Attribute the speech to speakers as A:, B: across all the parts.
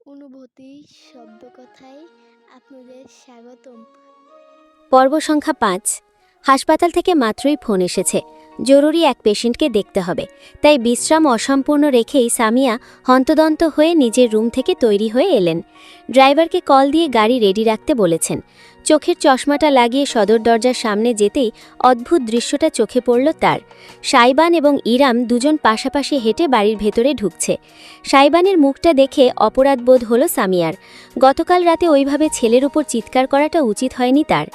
A: অনুভূতি শব্দকথায় আপনাদের স্বাগতম।
B: পর্ব সংখ্যা ৫। হাসপাতাল থেকে মাত্রই ফোন এসেছে, জরুরি এক পেশেন্টকে দেখতে হবে। তাই বিশ্রাম অসম্পূর্ণ রেখেই সামিয়া হন্তদন্ত হয়ে নিজের রুম থেকে তৈরি হয়ে এলেন। ড্রাইভারকে কল দিয়ে গাড়ি রেডি রাখতে বলেছেন। চোখের চশমাটা লাগিয়ে সদর দরজার সামনে যেতেই অদ্ভুত দৃশ্যটা চোখে পড়ল তার। সাইবান এবং ইরাম দুজন পাশাপাশি হেঁটে বাড়ির ভেতরে ঢুকছে। সাইবানের মুখটা দেখে অপরাধবোধ হলো সামিয়ার। গতকাল রাতে ওইভাবে ছেলের উপর চিৎকার করাটা উচিত হয়নি তার।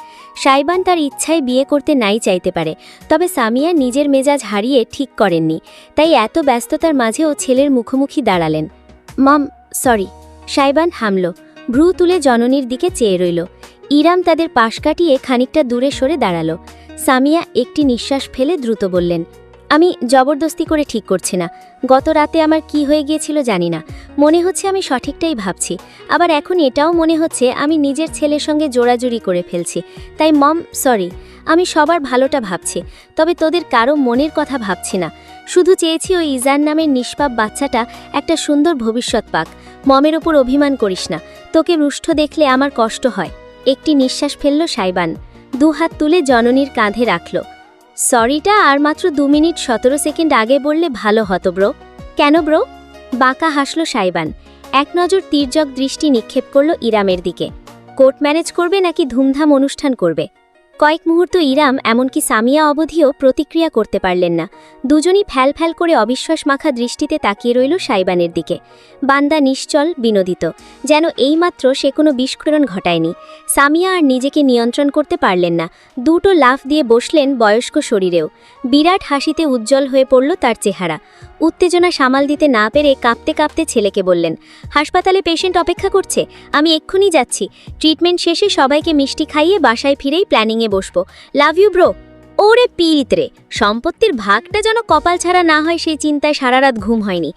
B: সাইবান তার ইচ্ছায় বিয়ে করতে নাই চাইতে পারে, তবে সামিয়া নিজের মেজাজ হারিয়ে ঠিক করেননি। তাই এত ব্যস্ততার মাঝেও ছেলের মুখোমুখি দাঁড়ালেন। মম, সরি। সাইবান হামল, ভ্রু তুলে জননীর দিকে চেয়ে রইল। ইরাম তাদের পাশ কাটিয়ে খানিকটা দূরে সরে দাঁড়ালো। সামিয়া একটি নিঃশ্বাস ফেলে দ্রুত বললেন, আমি জবরদস্তি করে ঠিক করছি না। গত রাতে আমার কি হয়ে গিয়েছিল জানি না। মনে হচ্ছে আমি সঠিকটাই ভাবছি, আবার এখন এটাও মনে হচ্ছে আমি নিজের ছেলের সঙ্গে জোড়াজুড়ি করে ফেলছি। তাই মম, সরি। আমি সবার ভালোটা ভাবছি, তবে তোদের কারো মনের কথা ভাবছি না। শুধু চেয়েছি ওই ইজান নামের নিষ্পাপ বাচ্চাটা একটা সুন্দর ভবিষ্যৎ পাক। মমের ওপর অভিমান করিস না, তোকে রুষ্ট দেখলে আমার কষ্ট হয়। একটি নিঃশ্বাস ফেলল সাইবান, দুহাত তুলে জননীর কাঁধে রাখল। সরিটা আর মাত্র 2 মিনিট 17 সেকেন্ড আগে বললে ভালো হতো ব্রো। কেন ব্রো? বাঁকা হাসল সাইবান। এক নজর তির্যক দৃষ্টি নিক্ষেপ করল ইরামের দিকে। কোর্ট ম্যারেজ করবে নাকি ধুমধাম অনুষ্ঠান করবে? কয়েক মুহূর্ত ইরাম এমনকি সামিয়া অবধিও প্রতিক্রিয়া করতে পারলেন না। দুজনই ফ্যাল ফ্যাল করে অবিশ্বাস মাখা দৃষ্টিতে তাকিয়ে রইল সাইবানের দিকে। বান্দা নিশ্চল, বিনোদিত, যেন এইমাত্র সে কোনো বিস্ফোরণ ঘটায়নি। সামিয়া আর নিজেকে নিয়ন্ত্রণ করতে পারলেন না, দুটো লাফ দিয়ে বসলেন বয়স্ক শরীরেও। বিরাট হাসিতে উজ্জ্বল হয়ে পড়ল তার চেহারা। উত্তেজনা সামাল দিতে না পেরে কাঁপতে কাঁপতে ছেলেকে বললেন, হাসপাতালে পেশেন্ট অপেক্ষা করছে, আমি এক্ষুনি যাচ্ছি। ট্রিটমেন্ট শেষে সবাইকে মিষ্টি খাইয়ে বাসায় ফিরেই প্ল্যানিংয়ে বসবো। Love you bro. ওরে পীড়িত রে, সম্পত্তির ভাগটা যেন কপাল ছাড়া না হয় সেই চিন্তায় সারা রাত ঘুম হয়নি।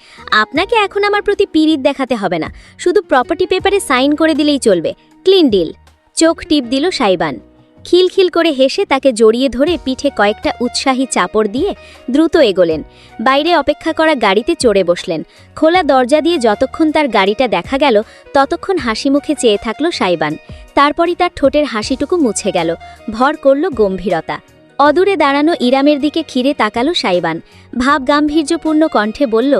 B: আপনাকে এখন আমার প্রতি পীড়িত দেখাতে হবে না, শুধু প্রপার্টি পেপারে সাইন করে দিলেই চলবে। Clean deal. চোখ টিপ দিল সাইবান। খিলখিল করে হেসে তাকে জড়িয়ে ধরে পিঠে কয়েকটা উৎসাহী চাপড় দিয়ে দ্রুত এগোলেন। বাইরে অপেক্ষা করা গাড়িতে চড়ে বসলেন। খোলা দরজা দিয়ে যতক্ষণ তার গাড়িটা দেখা গেল ততক্ষণ হাসি মুখে চেয়ে থাকল সাইবান। তারপরই তার ঠোঁটের হাসিটুকু মুছে গেল, ভর করল গম্ভীরতা। অদূরে দাঁড়ানো ইরামের দিকে খিরে তাকালো সাইবান। ভাব গাম্ভীর্যপূর্ণ কণ্ঠে বলল,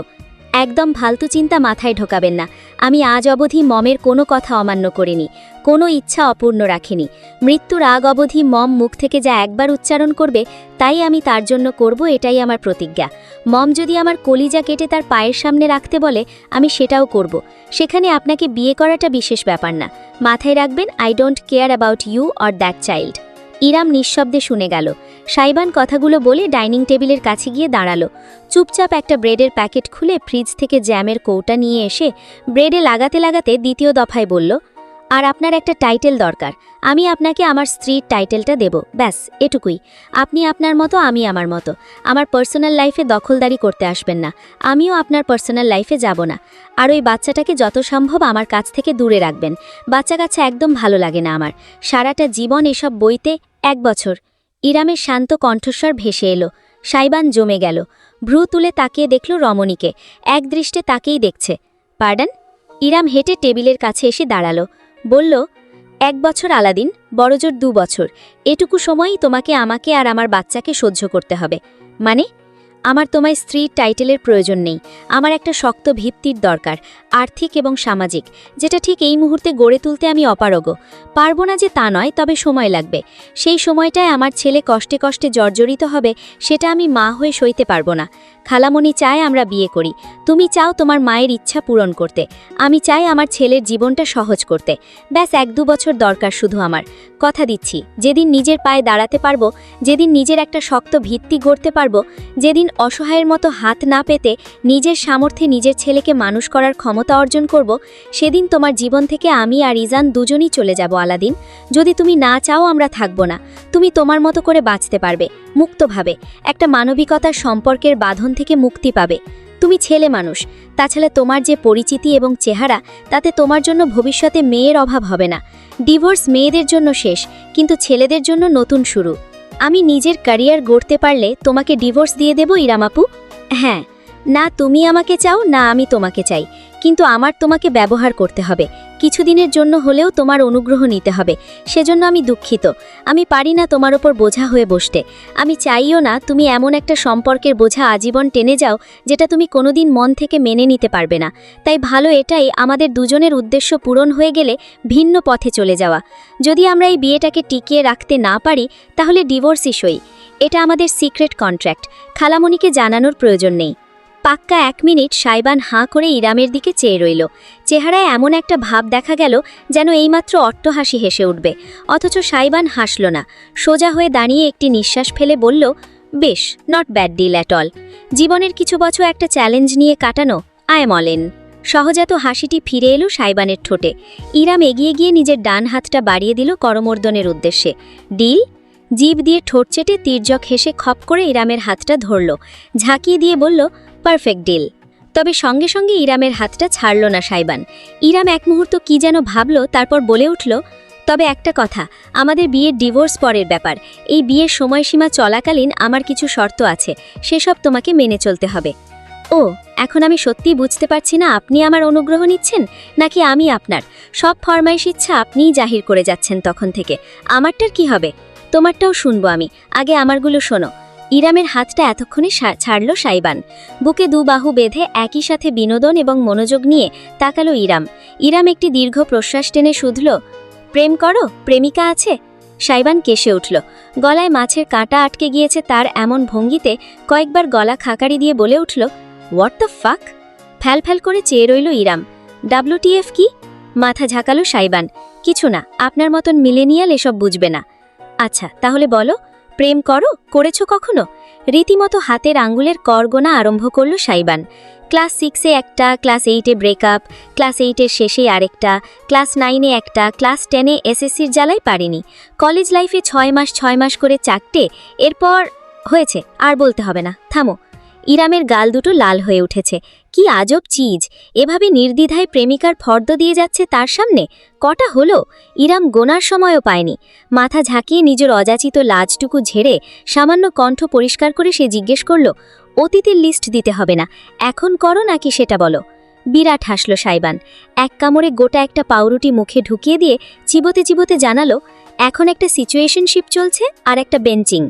B: একদম ফালতু চিন্তা মাথায় ঢোকাবেন না। আমি আজ অবধি মমের কোনো কথা অমান্য করিনি, কোনো ইচ্ছা অপূর্ণ রাখিনি। মৃত্যুর আগ অবধি মম মুখ থেকে যা একবার উচ্চারণ করবে তাই আমি তার জন্য করব, এটাই আমার প্রতিজ্ঞা। মম যদি আমার কলিজা কেটে তার পায়ের সামনে রাখতে বলে আমি সেটাও করব। সেখানে আপনাকে বিয়ে করাটা বিশেষ ব্যাপার না। মাথায় রাখবেন, I don't care about you or that child. Iram নিঃশব্দে শুনে গেল। সাইবান কথাগুলো বলে ডাইনিং টেবিলের কাছে গিয়ে দাঁড়ালো। চুপচাপ একটা ব্রেডের প্যাকেট খুলে ফ্রিজ থেকে জ্যামের কৌটা নিয়ে এসে ব্রেডে লাগাতে লাগাতে দ্বিতীয় দফায় বলল, আর আপনার একটা টাইটেল দরকার। আমি আপনাকে আমার স্ত্রীর টাইটেলটা দেব, ব্যাস এটুকুই। আপনি আপনার মতো, আমি আমার মতো। আমার পার্সোনাল লাইফে দখলদারি করতে আসবেন না, আমিও আপনার পার্সোনাল লাইফে যাব না। আর ওই বাচ্চাটাকে যত সম্ভব আমার কাছ থেকে দূরে রাখবেন। বাচ্চা কাচ্চা একদম ভালো লাগে না আমার। সারাটা জীবন এসব বইতে 1 বছর। ইরামের শান্ত কণ্ঠস্বর ভেসে এলো। সাইবান জমে গেল। ভ্রু তুলে তাকিয়ে দেখল রমণীকে, এক দৃষ্টে তাকেই দেখছে। পার্ডন? ইরাম হেঁটে টেবিলের কাছে এসে দাঁড়ালো। বলল, 1 বছর আলাদিন, বড়জোর 2 বছর। এটুকু সময়ই তোমাকে আমাকে আর আমার বাচ্চাকে সহ্য করতে হবে। মানে? আমার তোমায় স্ত্রীর টাইটেলের প্রয়োজন নেই। আমার একটা শক্ত ভিত্তির দরকার, আর্থিক এবং সামাজিক, যেটা ঠিক এই মুহূর্তে গড়ে তুলতে আমি অপারগ। পারবো না যে তা নয়, তবে সময় লাগবে। সেই সময়টায় আমার ছেলে কষ্টে কষ্টে জর্জরিত হবে, সেটা আমি মা হয়ে সইতে পারবো না। খালামণি চায় আমরা বিয়ে করি, তুমি চাও তোমার মায়ের ইচ্ছা পূরণ করতে, আমি চাই আমার ছেলের জীবনটা সহজ করতে। ব্যাস 1-2 বছর দরকার শুধু আমার। কথা দিচ্ছি, যেদিন নিজের পায়ে দাঁড়াতে পারবো, যেদিন নিজের একটা শক্ত ভিত্তি গড়তে পারবো, যেদিন অসহায়ের মতো হাত না পেতে নিজের সামর্থ্যে নিজের ছেলেকে মানুষ করার ক্ষমতা অর্জন করব, সেদিন তোমার জীবন থেকে আমি আর ইজান দুজনই চলে যাব আলাদিন। যদি তুমি না চাও আমরা থাকবো না। তুমি তোমার মতো করে বাঁচতে পারবে, মুক্তভাবে, একটা মানবিকতার সম্পর্কের বাঁধন থেকে মুক্তি পাবে। তুমি ছেলে মানুষ, তাছাড়া তোমার যে পরিচিতি এবং চেহারা, তাতে তোমার জন্য ভবিষ্যতে মেয়ের অভাব হবে না। ডিভোর্স মেয়েদের জন্য শেষ, কিন্তু ছেলেদের জন্য নতুন শুরু। আমি নিজের ক্যারিয়ার গড়তে পারলে তোমাকে ডিভোর্স দিয়ে দেব ইরাম আপু। হ্যাঁ, না তুমি আমাকে চাও না আমি তোমাকে চাই, কিন্তু আমার তোমাকে ব্যবহার করতে হবে, কিছুদিনের জন্য হলেও তোমার অনুগ্রহ নিতে হবে। সেজন্য আমি দুঃখিত, আমি পারি না তোমার ওপর বোঝা হয়ে বসতে। আমি চাইও না তুমি এমন একটা সম্পর্কের বোঝা আজীবন টেনে যাও যেটা তুমি কোনোদিন মন থেকে মেনে নিতে পারবে না। তাই ভালো এটাই আমাদের দুজনের উদ্দেশ্য পূরণ হয়ে গেলে ভিন্ন পথে চলে যাওয়া। যদি আমরা এই বিয়েটাকে টিকিয়ে রাখতে না পারি তাহলে ডিভোর্সই সই। এটা আমাদের সিক্রেট কন্ট্রাক্ট, খালামণিকে জানানোর প্রয়োজন নেই। পাক্কা 1 মিনিট সাইবান হাঁ করে ইরামের দিকে চেয়ে রইল। চেহারায় এমন একটা ভাব দেখা গেল যেন এইমাত্র অট্টহাসি হেসে উঠবে, অথচ সাইবান হাসল না। সোজা হয়ে দাঁড়িয়ে একটি নিঃশ্বাস ফেলে বলল, বেশ, not bad deal at all. জীবনের কিছু বছর একটা চ্যালেঞ্জ নিয়ে কাটানো, আই এম অল ইন। সহজাত হাসিটি ফিরে এলো সাইবানের ঠোঁটে। ইরাম এগিয়ে গিয়ে নিজের ডান হাতটা বাড়িয়ে দিল করমর্দনের উদ্দেশ্যে। ডিল? জিভ দিয়ে ঠোঁট চেটে তির্যক হেসে খপ করে ইরামের হাতটা ধরল, ঝাঁকিয়ে দিয়ে বলল, পারফেক্ট ডিল। তবে সঙ্গে সঙ্গে ইরামের হাতটা ছাড়ল না সাইবান। ইরাম এক মুহূর্ত কি যেন ভাবল, তারপর বলে উঠল, তবে একটা কথা, আমাদের বিয়ের ডিভোর্স পরের ব্যাপার। এই বিয়ের সময়সীমা চলাকালীন আমার কিছু শর্ত আছে, সেসব তোমাকে মেনে চলতে হবে। ও, এখন আমি সত্যিই বুঝতে পারছি না আপনি আমার অনুগ্রহ নিচ্ছেন নাকি আমি আপনার। সব ফরমাইশ ইচ্ছা আপনিই জাহির করে যাচ্ছেন তখন থেকে। আমারটার কি হবে? তোমারটাও শুনবো আমি, আগে আমারগুলো শোনো। ইরামের হাতটা এতক্ষণে ছাড়ল সাইবান। বুকে 2 বাহু বেঁধে একই সাথে বিনোদন এবং মনোযোগ নিয়ে তাকালো ইরাম। ইরাম একটি দীর্ঘ প্রশ্বাস টেনে শুধল, প্রেম করো? প্রেমিকা আছে? সাইবান কেসে উঠল। গলায় মাছের কাঁটা আটকে গিয়েছে তার এমন ভঙ্গিতে কয়েকবার গলা খাকারি দিয়ে বলে উঠল, হোয়াট দ্য ফাক? ফ্যাল ফ্যাল করে চেয়ে রইল ইরাম। WTF কি? মাথা ঝাঁকালো সাইবান। কিছু না, আপনার মতন মিলেনিয়াল এসব বুঝবে না। আচ্ছা তাহলে বলো, প্রেম করেছো কখনো? রীতিমতো হাতের আঙ্গুলের করগোনা আরম্ভ করল সাইবান। ক্লাস 6-এ একটা, ক্লাস 8-এ ব্রেকআপ, ক্লাস 8-এর শেষে আরেকটা, ক্লাস 9-এ একটা, ক্লাস 10-এ SSCর জ্বালায় পারিনি। কলেজ লাইফে 6 মাস করে 4টে, এরপর হয়েছে, আর বলতে হবে না, থামো। ইরামের গাল দুটো লাল হয়ে উঠেছে। কি আজব চিজ, এভাবে নির্দ্বিধায় প্রেমিকার ফর্দ দিয়ে যাচ্ছে তার সামনে। কটা হলো? ইরাম গোনার সময়ও পায়নি। মাথা ঝাঁকিয়ে নিজের অযাচিত লাজটুকু ঝেড়ে সামান্য কণ্ঠ পরিষ্কার করে সে জিজ্ঞেস করল, অতীতের লিস্ট দিতে হবে না, এখন করো নাকি সেটা বলো। বিরাট হাসল সাইবান। এক কামড়ে গোটা একটা পাউরুটি মুখে ঢুকিয়ে দিয়ে চিবোতে চিবোতে জানালো, এখন একটা সিচুয়েশনশিপ চলছে আর একটা বেঞ্চিং।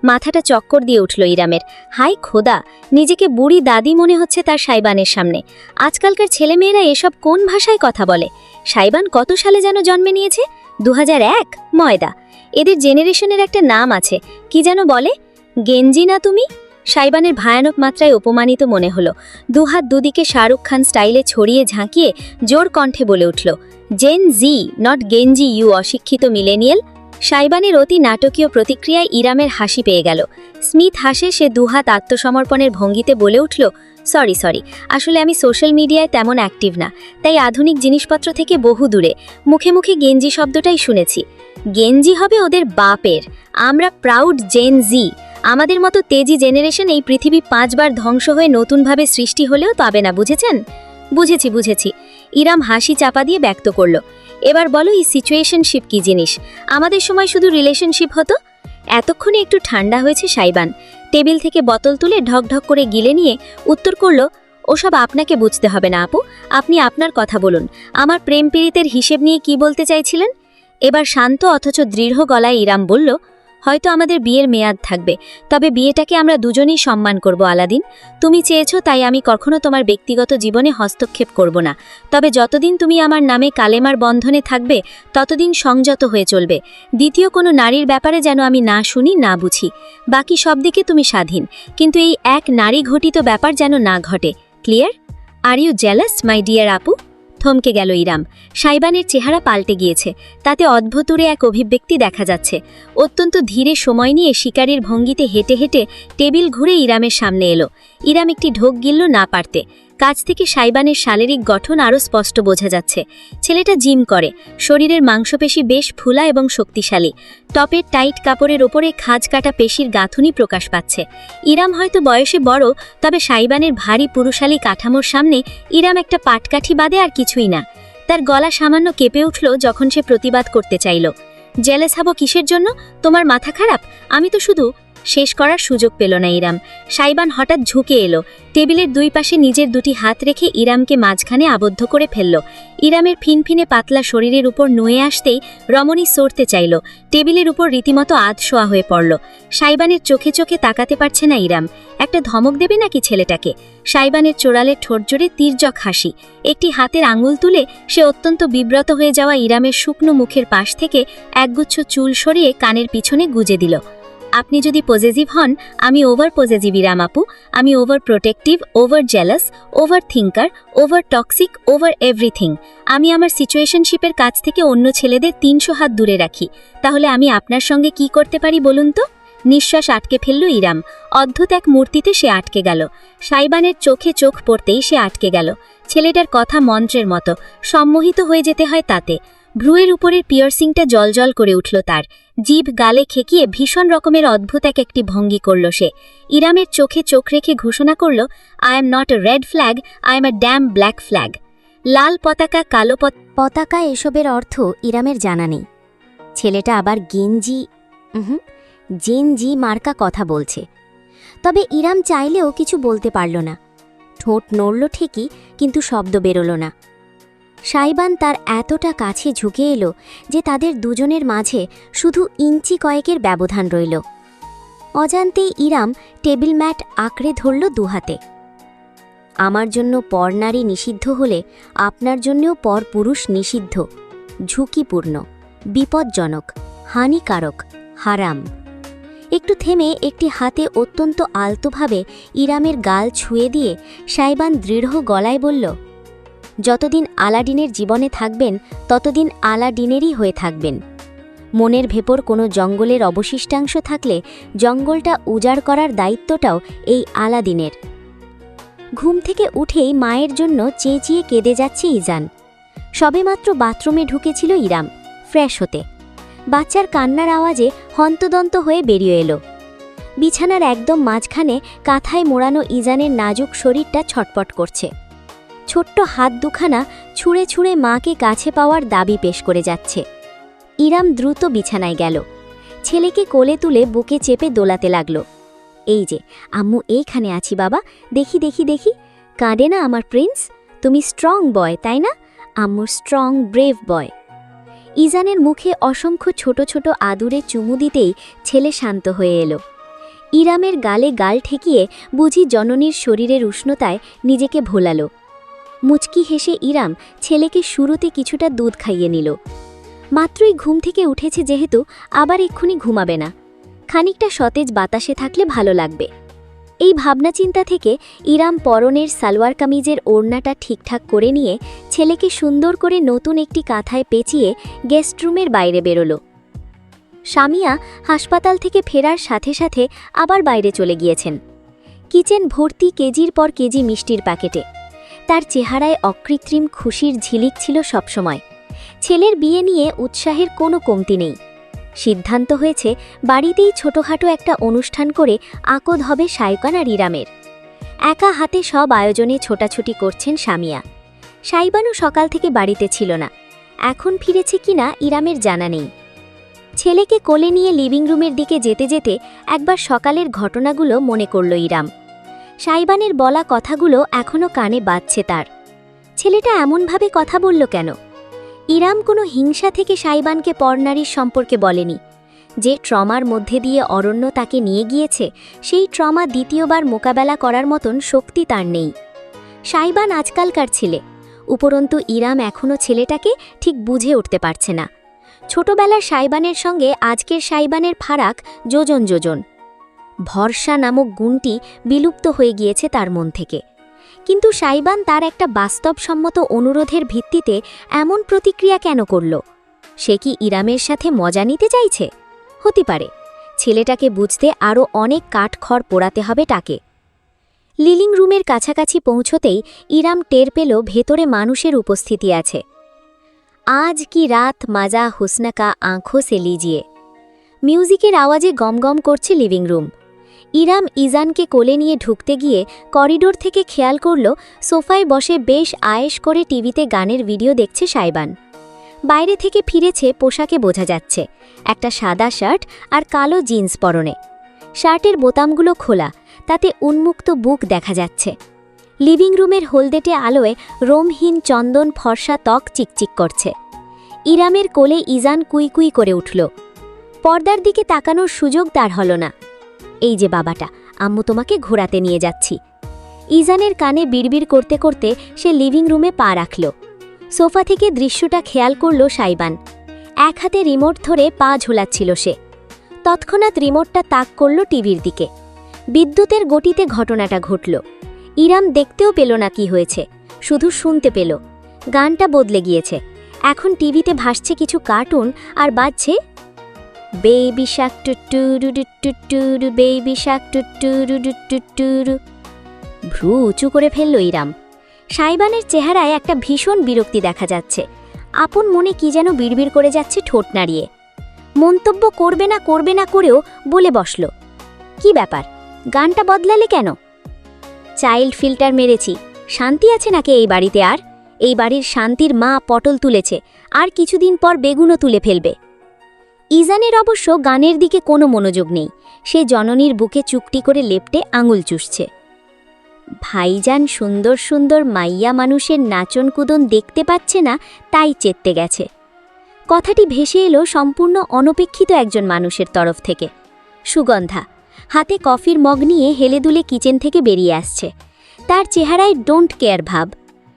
B: মাথাটা চক্কর দিয়ে উঠল ইরামের। হাই খোদা, নিজেকে বুড়ি দাদি মনে হচ্ছে তার সাইবানের সামনে। আজকালকার ছেলেমেয়েরা এসব কোন ভাষায় কথা বলে? সাইবান কত সালে যেন জন্মে নিয়েছে? 2001? ময়দা। এদের জেনারেশনের একটা নাম আছে, কি যেন বলে? গেঞ্জি না তুমি? সাইবানের ভয়ানক মাত্রায় অপমানিত মনে হলো। দুহাত দুদিকে শাহরুখ খান স্টাইলে ছড়িয়ে ঝাঁকিয়ে জোর কণ্ঠে বলে উঠল, জেন জি, নট গেঞ্জি, ইউ অশিক্ষিত মিলেনিয়াল। সাইবানের অতি নাটকীয় প্রতিক্রিয়ায় ইরামের হাসি পেয়ে গেল। স্মিথ হাসে সে দুহাত আত্মসমর্পণের ভঙ্গিতে বলে উঠল, সরি, আসলে আমি সোশ্যাল মিডিয়ায় তেমন অ্যাক্টিভ না, তাই আধুনিক জিনিসপত্র থেকে বহু দূরে। মুখে মুখে গেঞ্জি শব্দটাই শুনেছি। গেঞ্জি হবে ওদের বাপের। আমরা প্রাউড জেন জি। আমাদের মতো তেজি জেনারেশন এই পৃথিবী 5 বার ধ্বংস হয়ে নতুনভাবে সৃষ্টি হলেও পাবে না, বুঝেছেন? বুঝেছি। ইরাম হাসি চাপা দিয়ে ব্যক্ত করল, এবার বলো এই সিচুয়েশনশিপ কি জিনিস? আমাদের সময় শুধু রিলেশনশিপ হতো। এতক্ষণে একটু ঠান্ডা হয়েছে সাইবান। টেবিল থেকে বোতল তুলে ঢকঢক করে গিলে নিয়ে উত্তর করল, ওসব আপনাকে বুঝতে হবে না আপু, আপনি আপনার কথা বলুন। আমার প্রেম পীড়িতের হিসেব নিয়ে কি বলতে চাইছিলেন? এবার শান্ত অথচ দৃঢ় গলায় ইরাম বলল, হয়তো আমাদের বিয়ের মেয়াদ থাকবে, তবে বিয়েটাকে আমরা দুজনেই সম্মান করব আলাদিন। তুমি চেয়েছো তাই আমি কখনো তোমার ব্যক্তিগত জীবনে হস্তক্ষেপ করব না। তবে যতদিন তুমি আমার নামে কালেমার বন্ধনে থাকবে ততদিন সংযত হয়ে চলবে। দ্বিতীয় কোনো নারীর ব্যাপারে যেন আমি না শুনি না বুঝি। বাকি সব দিকে তুমি স্বাধীন, কিন্তু এই এক নারী ঘটিত ব্যাপার যেন না ঘটে। Clear? Are you jealous my dear আপু? থমকে গেল ইরাম। সাইবানের চেহারা পাল্টে গিয়েছে, তাতে অদ্ভুতুরে এক অভিব্যক্তি দেখা যাচ্ছে। অত্যন্ত ধীরে সময় নিয়ে শিকারীর ভঙ্গিতে হেঁটে হেঁটে টেবিল ঘুরে ইরামের সামনে এলো। ইরাম একটি ঢোক গিলল না পারতে। কাছ থেকে সাইবানের শারীরিক গঠন আরও স্পষ্ট বোঝা যাচ্ছে। ছেলেটা জিম করে, শরীরের মাংসপেশি বেশ ফুলা এবং শক্তিশালী। টপের টাইট কাপড়ের ওপরে খাঁজ কাটা পেশির গাঁথুনি প্রকাশ পাচ্ছে। ইরাম হয়তো বয়সে বড়, তবে সাইবানের ভারী পুরুষালী কাঠামোর সামনে ইরাম একটা পাটকাঠি বাদে আর কিছুই না। তার গলা সামান্য কেঁপে উঠল যখন সে প্রতিবাদ করতে চাইল। জেলাস হব কিসের জন্য? তোমার মাথা খারাপ? আমি তো শুধু শেষ করার সুযোগ পেল না ইরাম। সাইবান হঠাৎ ঝুঁকে এলো, টেবিলের দুই পাশে নিজের দুটি হাত রেখে ইরামকে মাঝখানে আবদ্ধ করে ফেলল। ইরামের ফিনফিনে পাতলা শরীরের উপর নুয়ে আসতেই রমণী সরতে চাইল, টেবিলের উপর রীতিমতো আধশোয়া হয়ে পড়ল। সাইবানের চোখে চোখে তাকাতে পারছে না ইরাম। একটা ধমক দেবে নাকি ছেলেটাকে? সাইবানের চোরালের ঠোঁট জোড়ে তির্যক হাসি। একটি হাতের আঙুল তুলে সে অত্যন্ত বিব্রত হয়ে যাওয়া ইরামের শুকনো মুখের পাশ থেকে একগুচ্ছ চুল সরিয়ে কানের পিছনে গুজে দিল। আপনি যদি পজেসিভ হন, আমি ওভার পজেসিভ ইরাম আপু। আমি over protective, over jealous, over thinker, over toxic, over everything. আমি আমার সিচুয়েশনশিপের কাছ থেকে অন্য ছেলেদের 300 হাত দূরে রাখি। তাহলে আমি আপনার সঙ্গে কি করতে পারি বলুন তো? নিঃশ্বাস আটকে ফেলল ইরাম। অদ্ভুত এক মূর্তিতে সে আটকে গেল। সাইবানের চোখে চোখ পড়তেই সে আটকে গেল। ছেলেটার কথা মন্ত্রের মতো, সম্মোহিত হয়ে যেতে হয় তাতে। ভ্রুয়ের উপরের পিয়ার্সিংটা জলজল করে উঠল তার। জিভ গালে খেকিয়ে ভীষণ রকমের অদ্ভুত একটি ভঙ্গি করল সে। ইরামের চোখে চোখ রেখে ঘোষণা করল, I am not a red flag, I am a damn black flag. লাল পতাকা, কালো পতাকা, এসবের অর্থ ইরামের জানা নেই। ছেলেটা আবার জেনজি মার্কা কথা বলছে। তবে ইরাম চাইলেও কিছু বলতে পারল না। ঠোঁট নড়ল ঠিকই, কিন্তু শব্দ বেরোল না। সাইবান তার এতটা কাছে ঝুঁকে এলো যে তাদের দুজনের মাঝে শুধু ইঞ্চি কয়েকের ব্যবধান রইল। অজান্তেই ইরাম টেবিল ম্যাট আঁকড়ে ধরল দুহাতে। আমার জন্য পরনারী নিষিদ্ধ হলে আপনার জন্যও পরপুরুষ নিষিদ্ধ, ঝুঁকিপূর্ণ, বিপজ্জনক, হানিকারক, হারাম। একটু থেমে একটি হাতে অত্যন্ত আলতোভাবে ইরামের গাল ছুঁয়ে দিয়ে সাইবান দৃঢ় গলায় বলল, যতদিন আলাডিনের জীবনে থাকবেন ততদিন আলাডিনেরই হয়ে থাকবেন। মনের ভেতর কোনো জঙ্গলের অবশিষ্টাংশ থাকলে জঙ্গলটা উজাড় করার দায়িত্বটাও এই আলাদিনের। ঘুম থেকে উঠেই মায়ের জন্য চেঁচিয়ে কেঁদে যাচ্ছে ইজান। সবেমাত্র বাথরুমে ঢুকেছিল ইরাম ফ্রেশ হতে। বাচ্চার কান্নার আওয়াজে হন্তদন্ত হয়ে বেরিয়ে এলো। বিছানার একদম মাঝখানে কাঁথায় মোড়ানো ইজানের নাজুক শরীরটা ছটপট করছে। ছোট্ট হাত দুখানা ছুঁড়ে ছুঁড়ে মাকে কাছে পাওয়ার দাবি পেশ করে যাচ্ছে। ইরাম দ্রুত বিছানায় গেল। ছেলেকে কোলে তুলে বুকে চেপে দোলাতে লাগল। এই যে আম্মু, এইখানে আছি বাবা, দেখি দেখি দেখি, কাঁদে না আমার প্রিন্স। তুমি স্ট্রং বয়, তাই না? আম্মুর স্ট্রং ব্রেভ বয়। ইজানের মুখে অসংখ্য ছোট ছোট আদুরে চুমু দিতেই ছেলে শান্ত হয়ে এলো। ইরামের গালে গাল ঠেকিয়ে বুঝি জননীর শরীরের উষ্ণতায় নিজেকে ভোলালো। মুচকি হেসে ইরাম ছেলেকে শুরুতে কিছুটা দুধ খাইয়ে নিল। মাত্রই ঘুম থেকে উঠেছে যেহেতু আবার এক্ষুনি ঘুমাবে না, খানিকটা সতেজ বাতাসে থাকলে ভালো লাগবে। এই ভাবনা চিন্তা থেকে ইরাম পরনের সালোয়ার কামিজের ওড়নাটা ঠিকঠাক করে নিয়ে ছেলেকে সুন্দর করে নতুন একটি কাঁথায় পেঁচিয়ে গেস্টরুমের বাইরে বেরোল। সামিয়া হাসপাতাল থেকে ফেরার সাথে সাথে আবার বাইরে চলে গিয়েছেন। কিচেন ভর্তি কেজির পর কেজি মিষ্টির প্যাকেটে। তার চেহারায় অকৃত্রিম খুশির ঝিলিক ছিল সবসময়। ছেলের বিয়ে নিয়ে উৎসাহের কোনো কমতি নেই। সিদ্ধান্ত হয়েছে বাড়িতেই ছোটখাটো একটা অনুষ্ঠান করে আকদ হবে সায়কান আর ইরামের। একা হাতে সব আয়োজনে ছোটাছুটি করছেন সামিয়া। সাইবানও সকাল থেকে বাড়িতে ছিল না, এখন ফিরেছে কিনা ইরামের জানা নেই। ছেলেকে কোলে নিয়ে লিভিং রুমের দিকে যেতে যেতে একবার সকালের ঘটনাগুলো মনে করল ইরাম। সাইবানের বলা কথাগুলো এখনও কানে বাজছে তার। ছেলেটা এমনভাবে কথা বলল কেন? ইরাম কোনো হিংসা থেকে সাইবানকে পরনারীর সম্পর্কে বলেনি। যে ট্রমার মধ্যে দিয়ে অরণ্য তাকে নিয়ে গিয়েছে, সেই ট্রমা দ্বিতীয়বার মোকাবেলা করার মতন শক্তি তার নেই। সাইবান আজকালকার ছেলে, উপরন্তু ইরাম এখনও ছেলেটাকে ঠিক বুঝে উঠতে পারছে না। ছোটবেলার সাইবানের সঙ্গে আজকের সাইবানের ফারাক যোজন যোজন। ভরসা নামক গুণটি বিলুপ্ত হয়ে গিয়েছে তার মন থেকে। কিন্তু সাইবান তার একটা বাস্তবসম্মত অনুরোধের ভিত্তিতে এমন প্রতিক্রিয়া কেন করল? সে কি ইরামের সাথে মজা নিতে চাইছে? হতে পারে। ছেলেটাকে বুঝতে আরও অনেক কাঠখড় পোড়াতে হবে তাকে। লিভিং রুমের কাছাকাছি পৌঁছতেই ইরাম টের পেল ভেতরে মানুষের উপস্থিতি আছে। আজ কি রাত মাজা হুসনা কা আঁখো সে লিজিয়ে। মিউজিকের আওয়াজে গমগম করছে লিভিং রুম। ইরাম ইজানকে কোলে নিয়ে ঢুকতে গিয়ে করিডোর থেকে খেয়াল করল সোফায় বসে বেশ আয়েশ করে টিভিতে গানের ভিডিও দেখছে সাইবান। বাইরে থেকে ফিরেছে পোশাকে বোঝা যাচ্ছে, একটা সাদা শার্ট আর কালো জিন্স পরনে। শার্টের বোতামগুলো খোলা, তাতে উন্মুক্ত বুক দেখা যাচ্ছে। লিভিং রুমের হলদেটে আলোয় রোমহীন চন্দন ফর্সা ত্বক চিকচিক করছে। ইরামের কোলে ইজান কুইকুই করে উঠল। পর্দার দিকে তাকানোর সুযোগ তার হল না। এই যে বাবাটা, আম্মু তোমাকে ঘোরাতে নিয়ে যাচ্ছি। ইজানের কানে বিড়বিড় করতে করতে সে লিভিং রুমে পা রাখল। সোফা থেকে দৃশ্যটা খেয়াল করল সাইবান। এক হাতে রিমোট ধরে পা ঝোলাচ্ছিল সে। তৎক্ষণাৎ রিমোটটা তাক করল টিভির দিকে। বিদ্যুতের গতিতে ঘটনাটা ঘটল। ইরাম দেখতেও পেল না কি হয়েছে, শুধু শুনতে পেল। গানটা বদলে গিয়েছে। এখন টিভিতে ভাসছে কিছু কার্টুন আর বাজছে বেবি শাক টুটুরু টুটুরু, বেবি শাক টুটুরু টুটুরু। ভ্রু উঁচু করে ফেলল ইরাম। সাইবানের চেহারায় একটা ভীষণ বিরক্তি দেখা যাচ্ছে। আপন মনে কি যেন বিড়বিড় করে যাচ্ছে ঠোঁট নাড়িয়ে। মন্তব্য করবে না করেও বলে বসল, কি ব্যাপার, গানটা বদলালে কেন? চাইল্ড ফিল্টার মেরেছি। শান্তি আছে নাকি এই বাড়িতে? আর এই বাড়ির শান্তির মা পটল তুলেছে, আর কিছুদিন পর বেগুনও তুলে ফেলবে। ইজানের অবশ্য গানের দিকে কোনো মনোযোগ নেই। সে জননীর বুকে চুপটি করে লেপটে আঙুল চুষছে। ভাইজান সুন্দর সুন্দর মাইয়া মানুষের নাচন কুদন দেখতে পাচ্ছে না, তাই চেতে গেছে। কথাটি ভেসে এলো সম্পূর্ণ অনপেক্ষিত একজন মানুষের তরফ থেকে। সুগন্ধা হাতে কফির মগ নিয়ে হেলেদুলে কিচেন থেকে বেরিয়ে আসছে। তার চেহারায় ডোন্ট কেয়ার ভাব।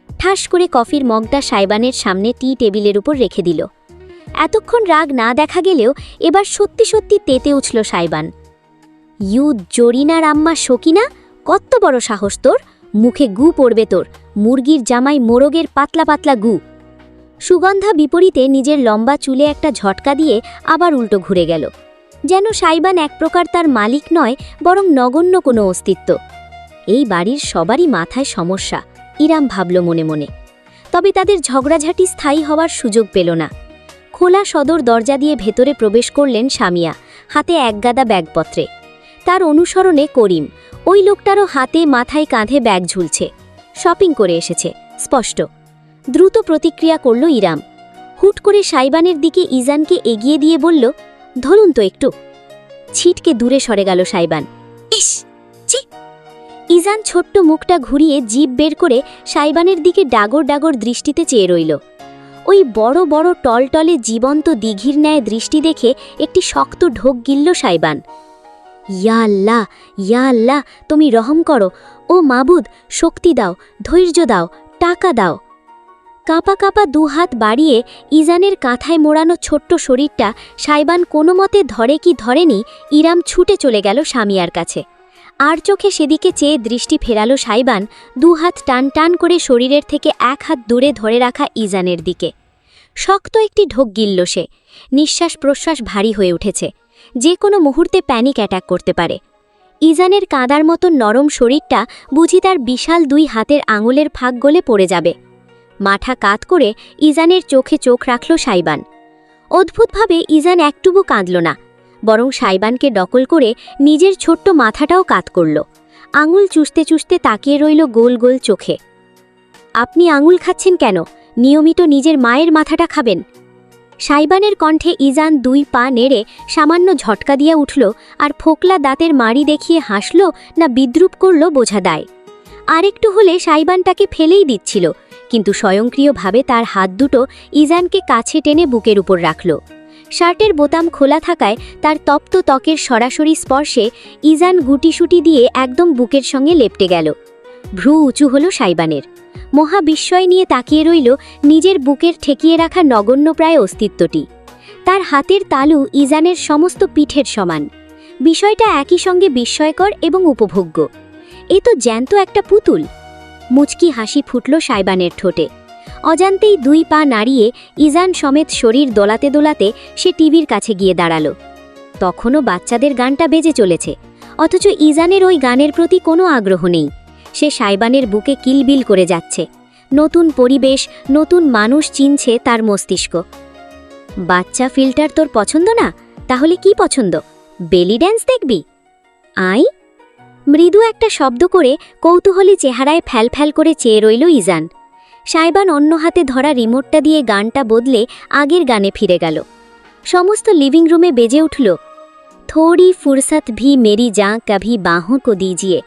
B: ঠাস করে কফির মগটা সাইবানের সামনে টি টেবিলের উপর রেখে দিল। এতক্ষণ রাগ না দেখা গেলেও এবার সত্যি সত্যি তেতে উঠল সাইবান। ইউ জরিনার আম্মা শকিনা, কত বড় সাহস তোর! মুখে গু পড়বে তোর, মুরগির জামাই মোরগের পাতলা পাতলা গু। সুগন্ধা বিপরীতে নিজের লম্বা চুলে একটা ঝটকা দিয়ে আবার উল্টো ঘুরে গেল, যেন সাইবান এক প্রকার তার মালিক নয়, বরং নগণ্য কোনো অস্তিত্ব। এই বাড়ির সবারই মাথায় সমস্যা, ইরাম ভাবল মনে মনে। তবে তাদের ঝগড়াঝাটি স্থায়ী হওয়ার সুযোগ পেল না। খোলা সদর দরজা দিয়ে ভেতরে প্রবেশ করলেন সামিয়া, হাতে একগাদা ব্যাগপত্রে। তার অনুসরণে করিম। ওই লোকটারও হাতে মাথায় কাঁধে ব্যাগ ঝুলছে। শপিং করে এসেছে স্পষ্ট। দ্রুত প্রতিক্রিয়া করল ইরাম। হুট করে সাইবানের দিকে ইজানকে এগিয়ে দিয়ে বলল, ধরুন তো একটু। ছিটকে দূরে সরে গেল সাইবান। ইস ছি! ইজান ছোট্ট মুখটা ঘুরিয়ে জিভ বের করে সাইবানের দিকে ডাগর ডাগর দৃষ্টিতে চেয়ে রইল। ওই বড় বড় টলটলে জীবন্ত দিঘির ন্যায় দৃষ্টি দেখে একটি শক্ত ঢোক গিলল সাইবান। ইয়া আল্লাহ, ইয়া আল্লাহ, তুমি রহম করো। ও মাবুদ, শক্তি দাও, ধৈর্য দাও, টাকা দাও। কাঁপা কাঁপা দুহাত বাড়িয়ে ইজানের কাঁথায় মোড়ানো ছোট্ট শরীরটা সাইবান কোনো মতে ধরে কি ধরেনি, ইরাম ছুটে চলে গেল সামিয়ার কাছে। আর চোখে সেদিকে চেয়ে দৃষ্টি ফেরালো সাইবান, দুহাত টান টান করে শরীরের থেকে এক হাত দূরে ধরে রাখা ইজানের দিকে। শক্ত একটি ঢোক গিলল সে। নিঃশ্বাস প্রশ্বাস ভারী হয়ে উঠেছে। যে কোনো মুহূর্তে প্যানিক অ্যাটাক করতে পারে। ইজানের কাঁদার মতো নরম শরীরটা বুঝি তার বিশাল দুই হাতের আঙুলের ফাঁক গলে পড়ে যাবে। মাথা কাত করে ইজানের চোখে চোখ রাখল সাইবান। অদ্ভুতভাবে ইজান একটুকু কাঁদল না, বরং সাইবানকে দখল করে নিজের ছোট্ট মাথাটাও কাত করল। আঙুল চুষতে চুষতে তাকিয়ে রইল গোল গোল চোখে। আপনি আঙুল খাচ্ছেন কেন? নিয়মিত নিজের মায়ের মাথাটা খাবেন। সাইবানের কণ্ঠে ইজান দুই পা নেড়ে সামান্য ঝটকা দিয়ে উঠল, আর ফোকলা দাঁতের মাড়ি দেখিয়ে হাসল না বিদ্রুপ করল বোঝা দায়। আরেকটু হলে সাইবান তাকে ফেলেই দিচ্ছিল, কিন্তু স্বয়ংক্রিয়ভাবে তার হাত দুটো ইজানকে কাছে টেনে বুকের উপর রাখল। শার্টের বোতাম খোলা থাকায় তার তপ্ত ত্বকের সরাসরি স্পর্শে ইজান গুটিসুটি দিয়ে একদম বুকের সঙ্গে লেপটে গেল। ভ্রু উঁচু হল সাইবানের। মহা বিস্ময় নিয়ে তাকিয়ে রইল নিজের বুকের ঠেকিয়ে রাখা নগণ্যপ্রায় অস্তিত্বটি। তার হাতের তালু ইজানের সমস্ত পিঠের সমান। বিষয়টা একই সঙ্গে বিস্ময়কর এবং উপভোগ্য। এ তো জ্যান্ত একটা পুতুল। মুচকি হাসি ফুটল সাইবানের ঠোঁটে। অজান্তেই দুই পা নাড়িয়ে ইজান সমেত শরীর দোলাতে দোলাতে সে টিভির কাছে গিয়ে দাঁড়াল। তখনও বাচ্চাদের গানটা বেজে চলেছে, অথচ ইজানের ওই গানের প্রতি কোনো আগ্রহ নেই। সে সাইবানের বুকে কিলবিল করে যাচ্ছে। নতুন পরিবেশ, নতুন মানুষ চিনছে তার মস্তিষ্ক। বাচ্চা ফিল্টার তোর পছন্দ না? তাহলে কি পছন্দ? বেলি ড্যান্স দেখবি? আই? মৃদু একটা শব্দ করে কৌতূহলী চেহারায় ফ্যালফ্যাল করে চেয়ে রইল ইজান। সাইবান অন্য হাতে ধরা রিমোটটা দিয়ে গানটা বদলে আগের গানে ফিরে গেল। সমস্ত লিভিং রুমে বেজে উঠল थोड़ी फुर्सत भी मेरी जान कभी बाहों को दीजिए,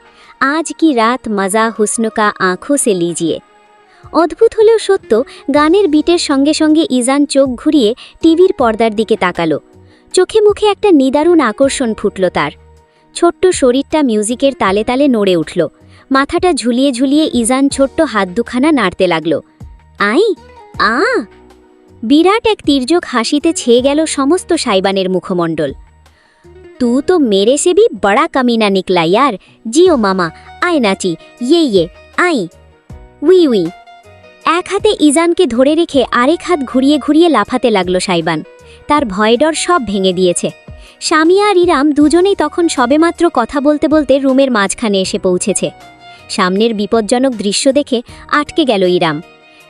B: आज की रात मजा हुस्न का आंखों से लीजिए। অদ্ভুত হলেও সত্য, গানের বিটের সঙ্গে সঙ্গে ইজান চোখ ঘুরিয়ে টিভির পর্দার দিকে তাকালো। চোখে মুখে একটা নিদারুণ আকর্ষণ ফুটল তার। ছোট্ট শরীরটা মিউজিকের তালে তালে নড়ে উঠল। মাথাটা ঝুলিয়ে ঝুলিয়ে ইজান ছোট্ট হাত দুখানা নাড়তে লাগল। আই আ বিরাট এক তির্যক হাসিতে ছেয়ে গেল সমস্ত সাইবানের মুখমণ্ডল। तू तो मेरे से भी बड़ा कमीना निकला यार, जियो मामा, आए नाची, ये आई উই উই। এক হাতে ইজানকে ধরে রেখে আরেক হাত ঘুরিয়ে ঘুরিয়ে লাফাতে লাগলো সাইবান। তার ভয়ডর সব ভেঙে দিয়েছে। সামিয়া আর ইরাম দুজনেই তখন সবেমাত্র কথা বলতে বলতে রুমের মাঝখানে এসে পৌঁছেছে। সামনের বিপজ্জনক দৃশ্য দেখে আটকে গেল ইরাম।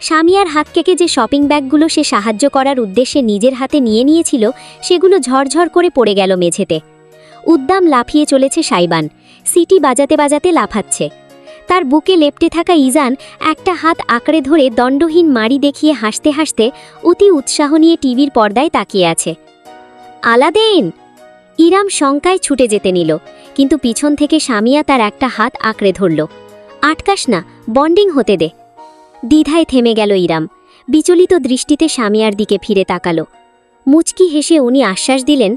B: সামিয়ার হাত থেকে যে শপিং ব্যাগগুলো সে সাহায্য করার উদ্দেশ্যে নিজের হাতে নিয়ে নিয়েছিল, সেগুলো ঝরঝর করে পড়ে গেল মেঝেতে। উদ্দাম লাফিয়ে চলেছে সাইবান, সিটি বাজাতে বাজাতে লাফাচ্ছে। তার বুকে লেপ্টে থাকা ইজান একটা হাত আঁকড়ে ধরে দণ্ডহীন মাড়ি দেখিয়ে হাসতে হাসতে অতি উৎসাহ নিয়ে টিভির পর্দায় তাকিয়ে আছে। আলাদিন! ইরাম শঙ্কায় ছুটে যেতে নিল, কিন্তু পিছন থেকে সামিয়া তার একটা হাত আঁকড়ে ধরল। আটকাস না, বন্ডিং হতে দে। দ্বিধায় থেমে গেল ইরাম। বিচলিত দৃষ্টিতে সামিয়ার দিকে ফিরে তাকালো। মুচকি হেসে উনি আশ্বাস দিলেন,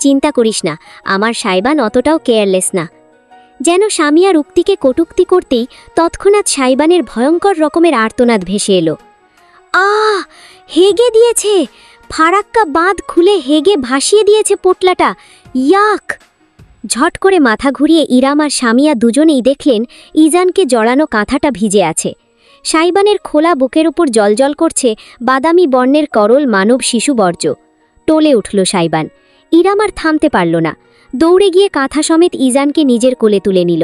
B: চিন্তা করিস না, আমার সাইবান অতটাও কেয়ারলেস না। যেন সামিয়ার উক্তিকে কটূক্তি করতেই তৎক্ষণাৎ সাইবানের ভয়ঙ্কর রকমের আর্তনাদ ভেসে এলো। আহ! হেগে দিয়েছে! ফারাক্কা বাঁধ খুলে হেগে ভাসিয়ে দিয়েছে পোটলাটা। ইয়াক! ঝট করে মাথা ঘুরিয়ে ইরাম আর সামিয়া দুজনেই দেখলেন ইজানকে জড়ানো কাঁথাটা ভিজে আছে। সাইবানের খোলা বুকের উপর জলজল করছে বাদামি বর্ণের করল মানব শিশু বর্জ্য। টলে উঠল সাইবান। ইরাম আর থামতে পারল না। দৌড়ে গিয়ে কাঁথা সমেত ইজানকে নিজের কোলে তুলে নিল।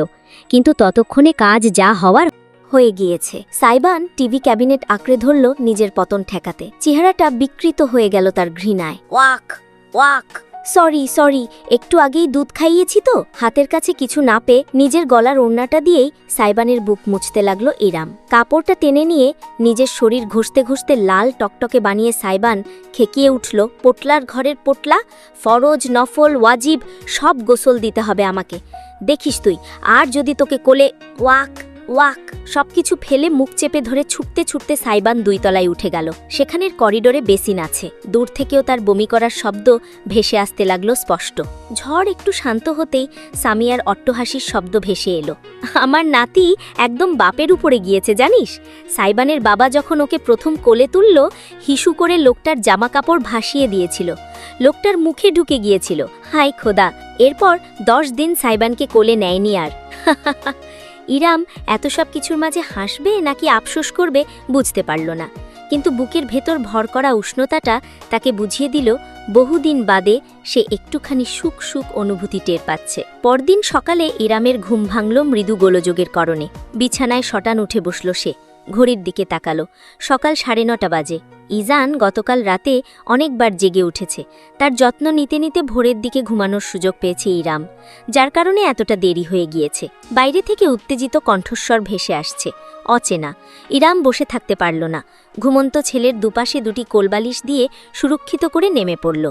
B: কিন্তু ততক্ষণে কাজ যা হওয়ার হয়ে গিয়েছে। সাইবান টিভি ক্যাবিনেট আঁকড়ে ধরল নিজের পতন ঠেকাতে। চেহারাটা বিকৃত হয়ে গেল তার ঘৃণায়। Walk walk! সরি, একটু আগেই দুধ খাইয়েছি তো। হাতের কাছে কিছু না পেয়ে নিজের গলার ওড়নাটা দিয়েই সাইবানের বুক মুছতে লাগলো ইরাম। কাপড়টা টেনে নিয়ে নিজের শরীর ঘষতে ঘষতে লাল টকটকে বানিয়ে সাইবান খেকিয়ে উঠল, পোটলার ঘরের পোটলা, ফরজ নফল ওয়াজিব সব গোসল দিতে হবে আমাকে। দেখিস তুই, আর যদি তোকে কোলে ওয়াক ওয়াক! সবকিছু ফেলে মুখ চেপে ধরে ছুটতে ছুটতে সাইবান 2 তলায় উঠে গেল। সেখানের করিডোরে বেসিন আছে। দূর থেকেও তার বমি করার শব্দ ভেসে আসতে লাগলো স্পষ্ট। ঝড় একটু শান্ত হতেই সামিয়ার অট্টহাসির শব্দ ভেসে এলো। আমার নাতি একদম বাপের উপরে গিয়েছে জানিস। সাইবানের বাবা যখন ওকে প্রথম কোলে তুলল, হিসু করে লোকটার জামা কাপড় ভাসিয়ে দিয়েছিল। লোকটার মুখে ঢুকে গিয়েছিল। হাই খোদা! এরপর 10 দিন সাইবানকে কোলে নেয়নি আর। ইরাম এত সব কিছুর মাঝে হাসবে নাকি আফসোস করবে বুঝতে পারল না, কিন্তু বুকের ভেতর ভর করা উষ্ণতাটা তাকে বুঝিয়ে দিল বহুদিন বাদে সে একটুখানি সুখ সুখ অনুভূতি টের পাচ্ছে। পরদিন সকালে ইরামের ঘুম ভাঙল মৃদু গোলযোগের কারণে। বিছানায় শটান উঠে বসল সে। ঘড়ির দিকে তাকালো। সকাল 9:30 বাজে। ইজান গতকাল রাতে অনেকবার জেগে উঠেছে। তার যত্ন নিতে নিতে ভোরের দিকে ঘুমানোর সুযোগ পেয়েছে ইরাম, যার কারণে এতটা দেরি হয়ে গিয়েছে। বাইরে থেকে উত্তেজিত কণ্ঠস্বর ভেসে আসছে, অচেনা। ইরাম বসে থাকতে পারল না। ঘুমন্ত ছেলের দুপাশে 2টি কোলবালিশ দিয়ে সুরক্ষিত করে নেমে পড়ল।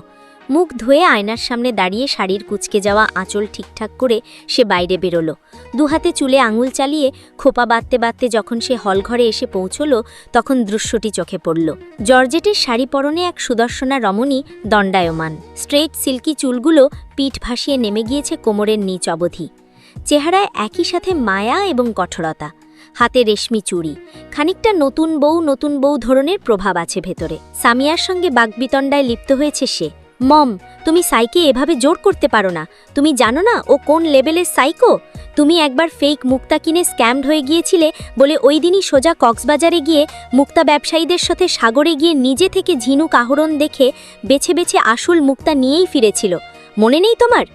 B: মুখ ধুয়ে আয়নার সামনে দাঁড়িয়ে শাড়ির কুঁচকে যাওয়া আঁচল ঠিকঠাক করে সে বাইরে বেরোল। দুহাতে চুলে আঙুল চালিয়ে খোপা বাঁধতে বাঁধতে যখন সে হলঘরে এসে পৌঁছল, তখন দৃশ্যটি চোখে পড়ল। জর্জেটের শাড়ি পরনে এক সুদর্শনা রমণী দণ্ডায়মান। স্ট্রেইট সিল্কি চুলগুলো পিঠ ভাসিয়ে নেমে গিয়েছে কোমরের নিচ অবধি। চেহারায় একই সাথে মায়া এবং কঠোরতা। হাতে রেশমি চুড়ি। খানিকটা নতুন বউ ধরনের প্রভাব আছে ভেতরে। সামিয়ার সঙ্গে বাগবিতণ্ডায় লিপ্ত হয়েছে সে। মম, তুমি সাইকে এভাবে জোর করতে পারো না। তুমি জানো না ও কোন লেভেলের সাইকো? তুমি একবার ফেক মুক্তা কিনে স্ক্যামড হয়ে গিয়েছিলে বলে ওই দিনই সোজা কক্সবাজারে গিয়ে মুক্তা ব্যবসায়ীদের সাথে সাগরে গিয়ে নিজে থেকে ঝিনুক আহরণ দেখে বেছে বেছে আসল মুক্তা নিয়েই ফিরেছিল। মনে নেই তোমার?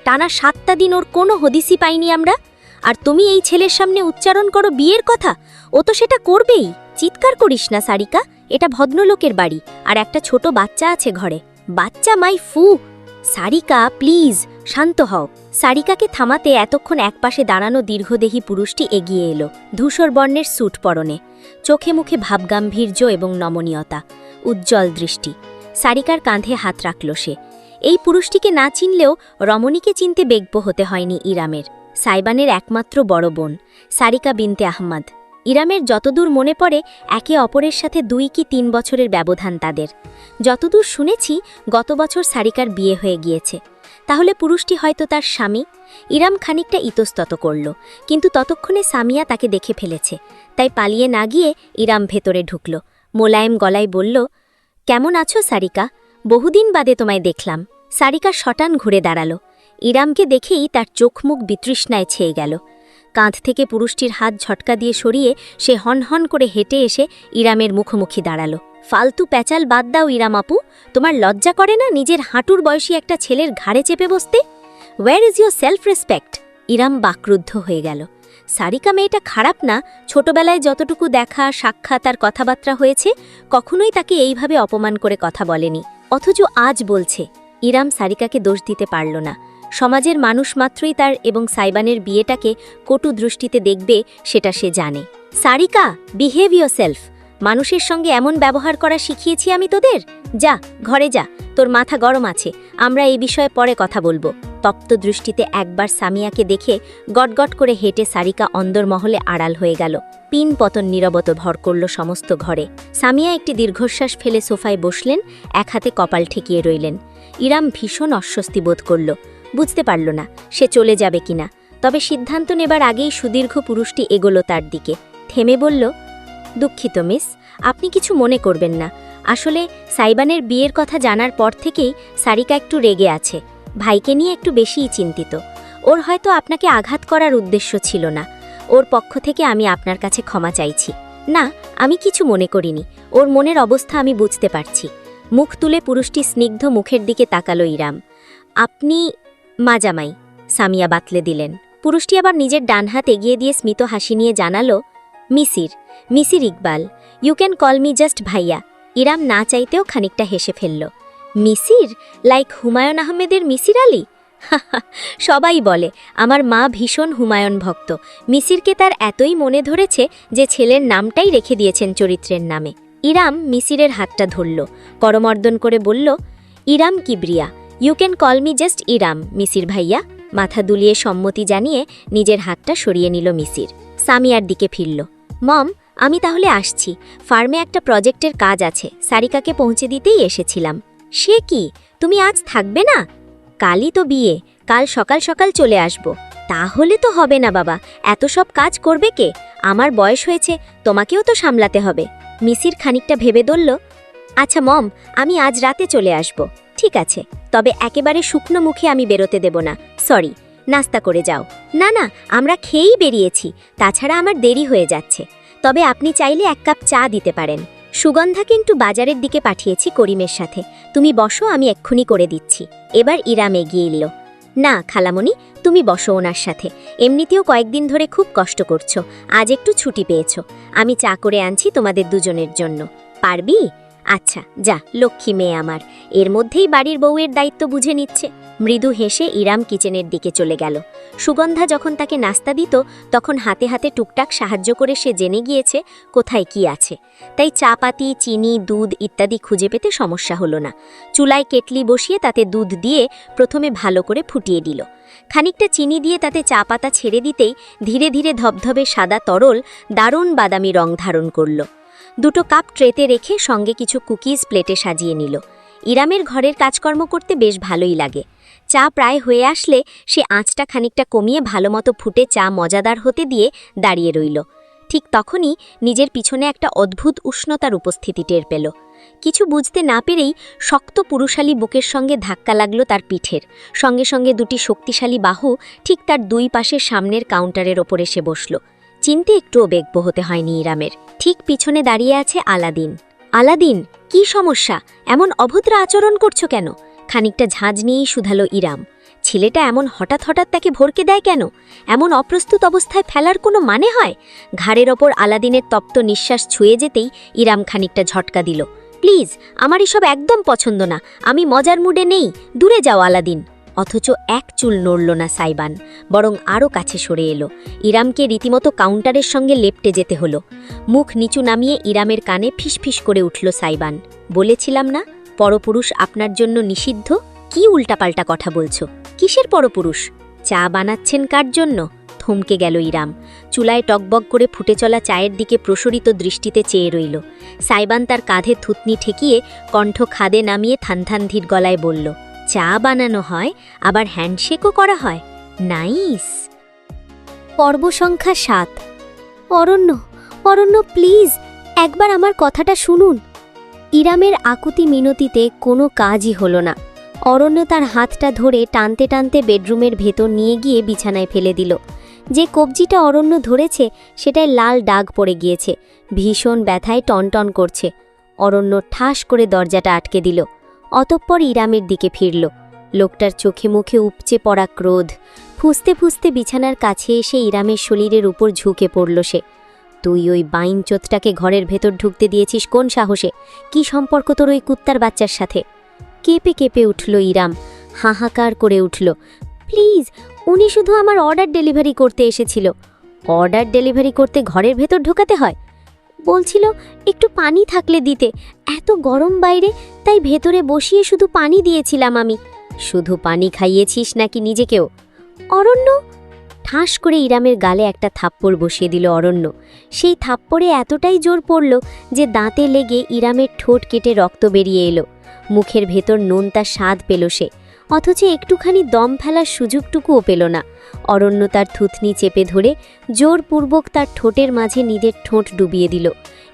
B: টানা 7টা দিন ওর কোনো হদিসই পাইনি আমরা। আর তুমি এই ছেলের সামনে উচ্চারণ করো বিয়ের কথা। ও তো সেটা করবেই। চিৎকার করিস না সারিকা, এটা ভদ্রলোকের বাড়ি আর একটা ছোট বাচ্চা আছে ঘরে। বাচ্চা মাই ফু! সারিকা প্লিজ শান্ত হও। সারিকাকে থামাতে এতক্ষণ একপাশে দাঁড়ানো দীর্ঘদেহী পুরুষটি এগিয়ে এলো। ধূসর বর্ণের স্যুট পরনে, চোখে মুখে ভাবগাম্ভীর্য এবং নমনীয়তা, উজ্জ্বল দৃষ্টি। সারিকার কাঁধে হাত রাখল সে। এই পুরুষটিকে না চিনলেও রমণীকে চিনতে বেগব হতে হয়নি ইরামের। সাইবানের একমাত্র বড় বোন সারিকা বিনতে আহমদ। ইরামের যতদূর মনে পড়ে একে অপরের সাথে 2 কি 3 বছরের ব্যবধান তাদের। যতদূর শুনেছি গত বছর সারিকার বিয়ে হয়ে গিয়েছে। তাহলে পুরুষটি হয়তো তার স্বামী। ইরাম খানিকটা ইতস্তত করল, কিন্তু ততক্ষণে সামিয়া তাকে দেখে ফেলেছে। তাই পালিয়ে না গিয়ে ইরাম ভেতরে ঢুকল। মোলায়েম গলায় বলল, কেমন আছো সারিকা? বহুদিন বাদে তোমায় দেখলাম। সারিকা শটান ঘুরে দাঁড়াল। ইরামকে দেখেই তার চোখ মুখ বিতৃষ্ণায় ছেয়ে গেল। কাঁধ থেকে পুরুষটির হাত ঝটকা দিয়ে সরিয়ে সে হনহন করে হেঁটে এসে ইরামের মুখোমুখি দাঁড়াল। ফালতু প্যাচাল বাদ দাও ইরাম আপু, তোমার লজ্জা করে না নিজের হাঁটুর বয়সী একটা ছেলের ঘাড়ে চেপে বসতে? Where is your self respect? Iram বাকরুদ্ধ হয়ে গেল। সারিকা মেয়েটা খারাপ না, ছোটবেলায় যতটুকু দেখা সাক্ষাৎ আর কথাবার্তা হয়েছে কখনোই তাকে এইভাবে অপমান করে কথা বলেনি, অথচ আজ বলছে। ইরাম সারিকাকে দোষ দিতে পারল না। সমাজের মানুষ মাত্রই তার এবং সাইবানের বিয়েটাকে কটু দৃষ্টিতে দেখবে সেটা সে জানে। Sarika, behave yourself. মানুষের সঙ্গে এমন ব্যবহার করা শিখিয়েছি আমি তোদের? যা, ঘরে যা, তোর মাথা গরম আছে, আমরা এই বিষয়ে পরে কথা বলবো। তপ্ত দৃষ্টিতে একবার সামিয়াকে দেখে গটগট করে হেঁটে সারিকা অন্দরমহলে আড়াল হয়ে গেল। পিন পতন নীরবত ভর করল সমস্ত ঘরে। সামিয়া একটি দীর্ঘশ্বাস ফেলে সোফায় বসলেন, এক হাতে কপাল ঠেকিয়ে রইলেন। ইরাম ভীষণ অস্বস্তি বোধ করল। বুঝতে পারল না সে চলে যাবে কিনা, তবে সিদ্ধান্ত নেবার আগেই সুদীর্ঘ পুরুষটি এগোলো তার দিকে। থেমে বলল, দুঃখিত মিস, আপনি কিছু মনে করবেন না। আসলে সাইবানের বিয়ের কথা জানার পর থেকেই সারিকা একটু রেগে আছে। ভাইকে নিয়ে একটু বেশিই চিন্তিত। ওর হয়তো আপনাকে আঘাত করার উদ্দেশ্য ছিল না। ওর পক্ষ থেকে আমি আপনার কাছে ক্ষমা চাইছি। না, আমি কিছু মনে করিনি। ওর মনের অবস্থা আমি বুঝতে পারছি। মুখ তুলে পুরুষটি স্নিগ্ধ মুখের দিকে তাকালো ইরাম। আপনি মাজামাই, সামিয়া বাতলে দিলেন। পুরুষটি আবার নিজের ডান হাত এগিয়ে দিয়ে স্মিত হাসি নিয়ে জানালো, Misir Iqbal, you can call me just ভাইয়া। ইরাম না চাইতেও খানিকটা হেসে ফেলল। মিসির, লাইক হুমায়ুন আহমেদের মিসির আলী? সবাই বলে। আমার মা ভীষণ হুমায়ুন ভক্ত। মিসিরকে তার এতই মনে ধরেছে যে ছেলের নামটাই রেখে দিয়েছেন চরিত্রের নামে। ইরাম মিসিরের হাতটা ধরল, করমর্দন করে বলল, Iram Kibria, you can call me just Iram Misir ভাইয়া। মাথা দুলিয়ে সম্মতি জানিয়ে নিজের হাতটা সরিয়ে নিল মিসির। সামিয়ার দিকে ফিরল। মম, আমি তাহলে আসছি। ফার্মে একটা প্রজেক্টের কাজ আছে, সারিকাকে পৌঁছে দিতেই এসেছিলাম। সে কি, তুমি আজ থাকবে না? কালই তো বিয়ে, কাল সকাল সকাল চলে আসব। তাহলে তো হবে না বাবা, এত সব কাজ করবে কে? আমার বয়স হয়েছে, তোমাকেও তো সামলাতে হবে। মিসির খানিকটা ভেবে বলল, আচ্ছা মম, আমি আজ রাতে চলে আসব। ঠিক আছে, তবে একেবারে শুকনো মুখে আমি বেরোতে দেব না। সরি, নাস্তা করে যাও। না না, আমরা খেয়েই বেরিয়েছি, তাছাড়া আমার দেরি হয়ে যাচ্ছে। তবে আপনি চাইলে 1 কাপ চা দিতে পারেন। সুগন্ধাকে একটু বাজারের দিকে পাঠিয়েছি করিমের সাথে। তুমি বসো, আমি এক্ষুনি করে দিচ্ছি। এবার ইরাম এগিয়ে এলো। না খালামণি, তুমি বসো ওনার সাথে। এমনিতেও কয়েকদিন ধরে খুব কষ্ট করছো, আজ একটু ছুটি পেয়েছো। আমি চা করে আনছি তোমাদের দুজনের জন্য। পারবি? আচ্ছা যা, লক্ষ্মী মেয়ে আমার, এর মধ্যেই বাড়ির বউয়ের দায়িত্ব বুঝে নিচ্ছে। মৃদু হেসে ইরাম কিচেনের দিকে চলে গেল। সুগন্ধা যখন তাকে নাস্তা দিত তখন হাতে হাতে টুকটাক সাহায্য করে সে জেনে গিয়েছে কোথায় কি আছে। তাই চাপাতি, চিনি, দুধ ইত্যাদি খুঁজে পেতে সমস্যা হলো না। চুলায় কেটলি বসিয়ে তাতে দুধ দিয়ে প্রথমে ভালো করে ফুটিয়ে দিল। খানিকটা চিনি দিয়ে তাতে চা পাতা ছেড়ে দিতেই ধীরে ধীরে ধবধবে সাদা তরল দারুণ বাদামি রং ধারণ করল। 2 কাপ ট্রেতে রেখে সঙ্গে কিছু কুকিজ প্লেটে সাজিয়ে নিল। ইরামের ঘরের কাজকর্ম করতে বেশ ভালোই লাগে। চা প্রায় হয়ে আসলে সে আঁচটা খানিকটা কমিয়ে ভালোমতো ফুটে চা মজাদার হতে দিয়ে দাঁড়িয়ে রইল। ঠিক তখনই নিজের পিছনে একটা অদ্ভুত উষ্ণতার উপস্থিতি টের পেল। কিছু বুঝতে না পেরেই শক্ত পুরুষালী বুকের সঙ্গে ধাক্কা লাগলো তার পিঠের। সঙ্গে সঙ্গে 2টি শক্তিশালী বাহু ঠিক তার 2 পাশের সামনের কাউন্টারের ওপর এসে বসল। চিনতে একটুও বেগব হতে হয়নি ইরামের। ঠিক পিছনে দাঁড়িয়ে আছে আলাদিন। আলাদিন, কি সমস্যা? এমন অভদ্র আচরণ করছো কেন? খানিকটা ঝাঁজ নিয়েই শুধালো ইরাম। ছেলেটা এমন হঠাৎ হঠাৎ তাকে ভরকে দেয় কেন? এমন অপ্রস্তুত অবস্থায় ফেলার কোনো মানে হয়? ঘাড়ের ওপর আলাদিনের তপ্ত নিঃশ্বাস ছুঁয়ে যেতেই ইরাম খানিকটা ঝটকা দিল। প্লিজ, আমার এসব একদম পছন্দ না। আমি মজার মুডে নেই, দূরে যাও আলাদিন। অথচ এক চুল নড়ল না সাইবান, বরং আরও কাছে সরে এলো। ইরামকে রীতিমতো কাউন্টারের সঙ্গে লেপটে যেতে হলো। মুখ নিচু নামিয়ে ইরামের কানে ফিসফিস করে উঠল সাইবান। বলেছিলাম না, পরপুরুষ আপনার জন্য নিষিদ্ধ? কি উল্টাপাল্টা কথা বলছো? কিসের পরপুরুষ? চা বানাচ্ছেন কার জন্য? থমকে গেল ইরাম। চুলায় টকবক করে ফুটে চলা চায়ের দিকে প্রসারিত দৃষ্টিতে চেয়ে রইল। সাইবান তার কাঁধে থুতনি ঠেকিয়ে কণ্ঠ খাদে নামিয়ে থানথানধীর গলায় বলল, চা বানানো হয়, আবার হ্যান্ডশেকও করা হয়। নাইস। পর্ব সংখ্যা 7। অরণ্য, অরণ্য প্লিজ, একবার আমার কথাটা শুনুন। ইরামের আকুতি মিনতিতে কোনো কাজই হলো না। অরণ্য তার হাতটা ধরে টানতে টানতে বেডরুমের ভেতর নিয়ে গিয়ে বিছানায় ফেলে দিল। যে কবজিটা অরণ্য ধরেছে সেটায় লাল দাগ পড়ে গিয়েছে, ভীষণ ব্যথায় টনটন করছে। অরণ্য ঠাস করে দরজাটা আটকে দিল। অতঃপর ইরামের দিকে ফিরল। লোকটার চোখে মুখে উপচে পড়া ক্রোধ। ফুঁসতে ফুঁসতে বিছানার কাছে এসে ইরামের শরীরের উপর ঝুঁকে পড়ল সে। তুই ওই বাইনচোদটাকে ঘরের ভেতর ঢুকতে দিয়েছিস কোন সাহসে? কি সম্পর্ক তোর ওই কুত্তার বাচ্চার সাথে? কেঁপে কেঁপে উঠল ইরাম, হাহাকার করে উঠল। প্লিজ, উনি শুধু আমার অর্ডার ডেলিভারি করতে এসেছিল। অর্ডার ডেলিভারি করতে ঘরের ভেতর ঢোকাতে হয়? বলছিল একটু পানি থাকলে দিতে, এত গরম বাইরে, তাই ভেতরে বসিয়ে শুধু পানি দিয়েছিলাম আমি। শুধু পানি খাইয়েছিস নাকি নিজেকেও? অরণ্য! ঠাস করে ইরামের গালে একটা থাপ্পড় বসিয়ে দিল অরণ্য। সেই থাপ্পড়ে এতটাই জোর পড়ল যে দাঁতে লেগে ইরামের ঠোঁট কেটে রক্ত বেরিয়ে এলো। মুখের ভেতর নোনতা স্বাদ পেল সে, অথচ একটুখানি দম ফেলার সুযোগটুকুও পেল না। অরণ্য তার থুতনি চেপে ধরে জোরপূর্বক তার ঠোঁটের মাঝে নিজের ঠোঁট ডুবিয়ে দিল।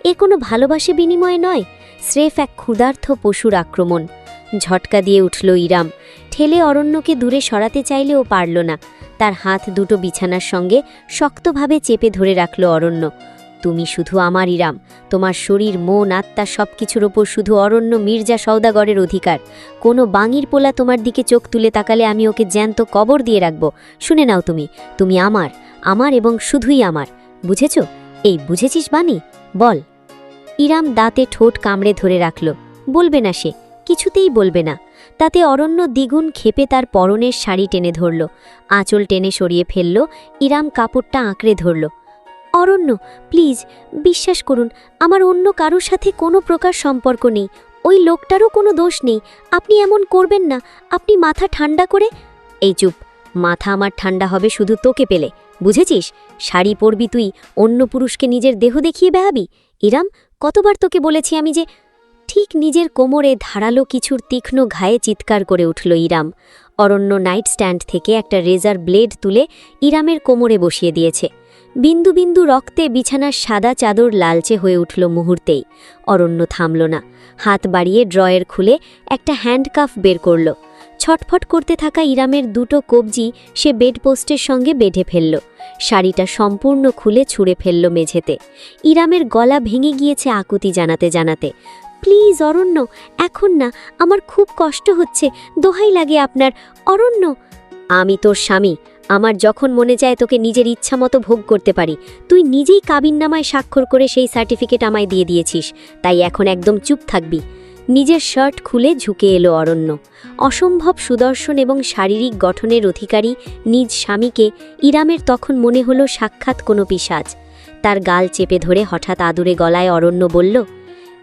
B: এ কোনো ভালোবাসে বিনিময় নয়, স্রেফ এক ক্ষুধার্ত পশুর আক্রমণ। ঝটকা দিয়ে উঠল ইরাম। ঠেলে অরণ্যকে দূরে সরাতে চাইলেও পারল না। তার হাত দুটো বিছানার সঙ্গে শক্তভাবে চেপে ধরে রাখল অরণ্য। তুমি শুধু আমার ইরাম, তোমার শরীর, মন, আত্মা সব কিছুর ওপর শুধু অরণ্য মির্জা সওদাগরের অধিকার। কোনো বাঙির পোলা তোমার দিকে চোখ তুলে তাকালে আমি ওকে জ্যান্ত কবর দিয়ে রাখব। শুনে নাও, তুমি আমার, আমার এবং শুধুই আমার। বুঝেছ? এই বুঝেছিস বানি? বল। ইরাম দাঁতে ঠোঁট কামড়ে ধরে রাখল। বলবে না সে, কিছুতেই বলবে না। তাতে অরণ্য দ্বিগুণ ক্ষেপে তার পরনের শাড়ি টেনে ধরল, আঁচল টেনে সরিয়ে ফেলল। ইরাম কাপড়টা আঁকড়ে ধরল। অরণ্য, প্লিজ বিশ্বাস করুন, আমার অন্য কারোর সাথে কোনো প্রকার সম্পর্ক নেই। ওই লোকটারও কোনো দোষ নেই। আপনি এমন করবেন না। আপনি মাথা ঠান্ডা করে। এই চুপ! মাথা আমার ঠান্ডা হবে শুধু তোকে পেলে, বুঝেছিস? শাড়ি পরবি তুই, অন্য পুরুষকে নিজের দেহ দেখিয়ে বেহাবি। ইরাম, কতবার তোকে বলেছি আমি যে... ঠিক নিজের কোমরে ধারালো কিছুর তীক্ষ্ণ ঘায়ে চিৎকার করে উঠল ইরাম। অরণ্য নাইট স্ট্যান্ড থেকে একটা রেজার ব্লেড তুলে ইরামের কোমরে বসিয়ে দিয়েছে। বিন্দু বিন্দু রক্তে বিছানার সাদা চাদর লালচে হয়ে উঠল মুহূর্তেই। অরণ্য থামল না। হাত বাড়িয়ে ড্রয়ার খুলে একটা হ্যান্ডকাফ বের করল। ছটফট করতে থাকা ইরামের দুটো কবজি সে বেডপোস্টের সঙ্গে বেঁধে ফেলল। শাড়িটা সম্পূর্ণ খুলে ছুঁড়ে ফেলল মেঝেতে। ইরামের গলা ভেঙে গিয়েছে আকুতি জানাতে জানাতে। প্লিজ অরণ্য, এখন না, আমার খুব কষ্ট হচ্ছে, দোহাই লাগে আপনার। অরণ্য! আমি তোর স্বামী, আমার যখন মনে চায় তোকে নিজের ইচ্ছা মতো ভোগ করতে পারি। তুই নিজেই কাবিননামায় স্বাক্ষর করে সেই সার্টিফিকেট আমায় দিয়ে দিয়েছিস, তাই এখন একদম চুপ থাকবি। নিজের শার্ট খুলে ঝুঁকে এলো অরণ্য। অসম্ভব সুদর্শন এবং শারীরিক গঠনের অধিকারী নিজ স্বামীকে ইরামের তখন মনে হলো সাক্ষাৎ কোনো পিশাচ। তার গাল চেপে ধরে হঠাৎ আদুরে গলায় অরণ্য বলল,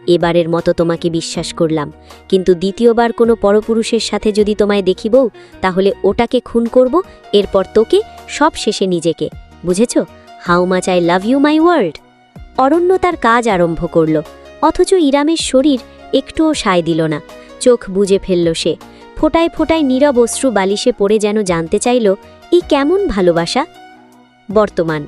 B: এবারের মতো তোমাকে বিশ্বাস করলাম, কিন্তু দ্বিতীয়বার কোনো পরপুরুষের সাথে যদি তোমায় দেখিব, তাহলে ওটাকে খুন করব, এরপর তোকে, সব শেষে নিজেকে। বুঝেছ? How much I love you my world. Aranya তার কাজ আরম্ভ করল, অথচ ইরামের শরীর একটুও সায় দিল না। চোখ বুজে ফেলল সে। ফোটায় ফোটায় নীরব অশ্রু বালিশে পড়ে যেন জানতে চাইল, এই কেমন ভালোবাসা। বর্তমান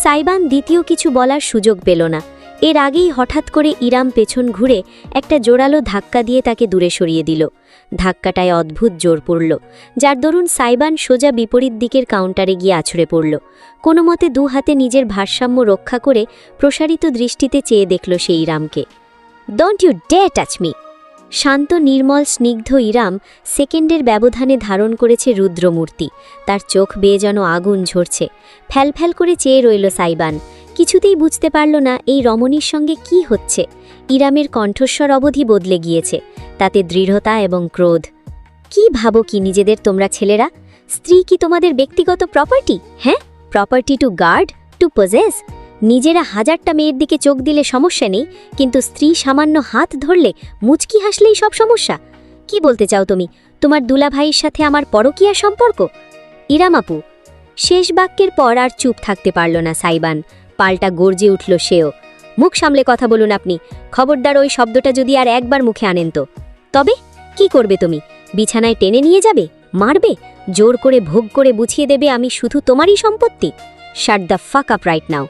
B: সাইবান দ্বিতীয় কিছু বলার সুযোগ পেল না। এর আগেই হঠাৎ করে ইরাম পেছন ঘুরে একটা জোরালো ধাক্কা দিয়ে তাকে দূরে সরিয়ে দিল। ধাক্কাটায় অদ্ভুত জোর পড়ল, যার দরুন সাইবান সোজা বিপরীত দিকের কাউন্টারে গিয়ে আছড়ে পড়ল। কোনো মতে দু হাতে নিজের ভারসাম্য রক্ষা করে প্রসারিত দৃষ্টিতে চেয়ে দেখল সেই ইরামকে। Don't you dare touch me! শান্ত নির্মল স্নিগ্ধ ইরাম সেকেন্ডের ব্যবধানে ধারণ করেছে রুদ্রমূর্তি। তার চোখ বেয়ে যেন আগুন ঝরছে। ফ্যালফ্যাল করে চেয়ে রইল সাইবান। কিছুতেই বুঝতে পারল না এই রমণীর সঙ্গে কি হচ্ছে। ইরামের কণ্ঠস্বর অবধি বদলে গিয়েছে, তাতে দৃঢ়তা এবং ক্রোধ। কি ভাবো কি নিজেদের তোমরা ছেলেরা? স্ত্রী কি তোমাদের ব্যক্তিগত প্রপার্টি? হ্যাঁ, property to guard, to possess. নিজেরা হাজারটা মেয়ের দিকে চোখ দিলে সমস্যা নেই, কিন্তু স্ত্রী সামান্য হাত ধরলে, মুচকি হাসলেই সব সমস্যা। কি বলতে চাও তুমি? তোমার দুলাভাইয়ের সাথে আমার পরকীয়া সম্পর্ক? ইরাম আপু। শেষ বাক্যের পর আর চুপ থাকতে পারল না সাইবান, পাল্টা গর্জে উঠল সেও। মুখ সামলে কথা বলুন আপনি, খবরদার ওই শব্দটা যদি আর একবার মুখে আনেন তো। তবে কি করবে তুমি? বিছানায় টেনে নিয়ে যাবে, মারবে, জোর করে ভোগ করে বুঝিয়ে দেবে আমি শুধু তোমারই সম্পত্তি? Shut the fuck up right now.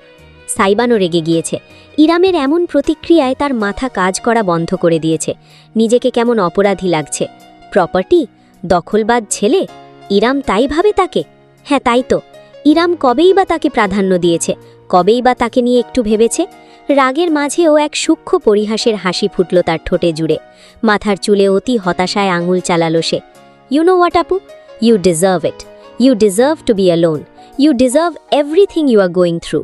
B: সাইবানও রেগে গিয়েছে। ইরামের এমন প্রতিক্রিয়ায় তার মাথা কাজ করা বন্ধ করে দিয়েছে। নিজেকে কেমন অপরাধী লাগছে। প্রপার্টি, দখলবাজ ছেলে, ইরাম তাই ভাবে তাকে? হ্যাঁ তাই তো। ইরাম কবেই বা তাকে প্রাধান্য দিয়েছে, কবেই বা তাকে নিয়ে একটু ভেবেছে? রাগের মাঝেও এক সূক্ষ্ম পরিহাসের হাসি ফুটল তার ঠোঁটে জুড়ে। মাথার চুলে অতি হতাশায় আঙুল চালালো সে। ইউ নো হোয়াট আপু, you deserve it. You deserve to be alone. You deserve everything you are going through.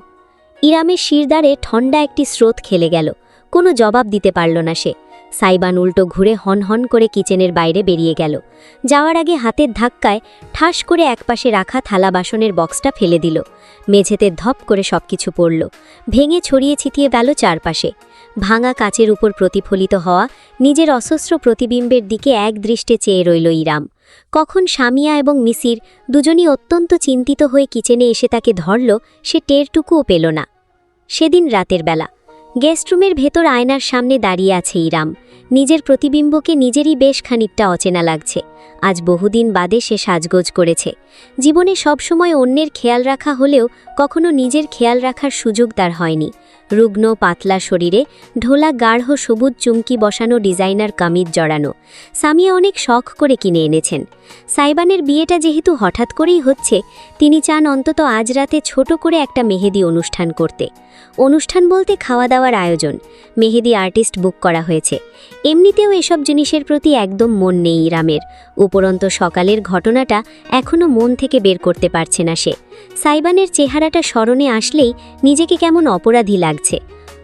B: ইরামের শিরদাঁড়ে ঠান্ডা একটি স্রোত খেলে গেল। কোনো জবাব দিতে পারল না সে। সাইবান উল্টো ঘুরে হন হন করে কিচেনের বাইরে বেরিয়ে গেল। যাওয়ার আগে হাতের ধাক্কায় ঠাস করে একপাশে রাখা থালা বাসনের বক্সটা ফেলে দিল। মেঝেতে ধপ করে সবকিছু পড়ল, ভেঙে ছড়িয়ে ছিটিয়ে গেল চারপাশে। ভাঙা কাচের উপর প্রতিফলিত হওয়া নিজের অসস্র প্রতিবিম্বের দিকে একদৃষ্টে চেয়ে রইল ইরাম। কখন সামিয়া এবং মিসির দুজনই অত্যন্ত চিন্তিত হয়ে কিচেনে এসে তাকে ধরল সে টেরটুকুও পেল না। সেদিন রাতের বেলা গেস্টরুমের ভেতর আয়নার সামনে দাঁড়িয়ে আছে ইরাম। নিজের প্রতিবিম্বকে নিজেরই বেশ খানিকটা অচেনা লাগছে। আজ বহুদিন বাদে সে সাজগোজ করেছে। জীবনে সবসময় অন্যের খেয়াল রাখা হলেও কখনো নিজের খেয়াল রাখার সুযোগ তার হয়নি। রুগ্ন পাতলা শরীরে ঢোলা গাঢ় সবুজ চুমকি বসানো ডিজাইনার কামিজ জড়ানো। সামিয়া অনেক শখ করে কিনে এনেছেন। সাইবানের বিয়েটা যেহেতু হঠাৎ করেই হচ্ছে, তিনি চান অন্তত আজ রাতে ছোট করে একটা মেহেদি অনুষ্ঠান করতে। অনুষ্ঠান বলতে খাওয়া দাওয়ার আয়োজন। মেহেদি আর্টিস্ট বুক করা হয়েছে। এমনিতেও এসব জিনিসের প্রতি একদম মন নেই ইরামের। উপরন্ত সকালের ঘটনাটা এখনও মন থেকে বের করতে পারছে না সে। সাইবানের চেহারাটা স্মরণে আসলেই নিজেকে কেমন অপরাধী লাগছে।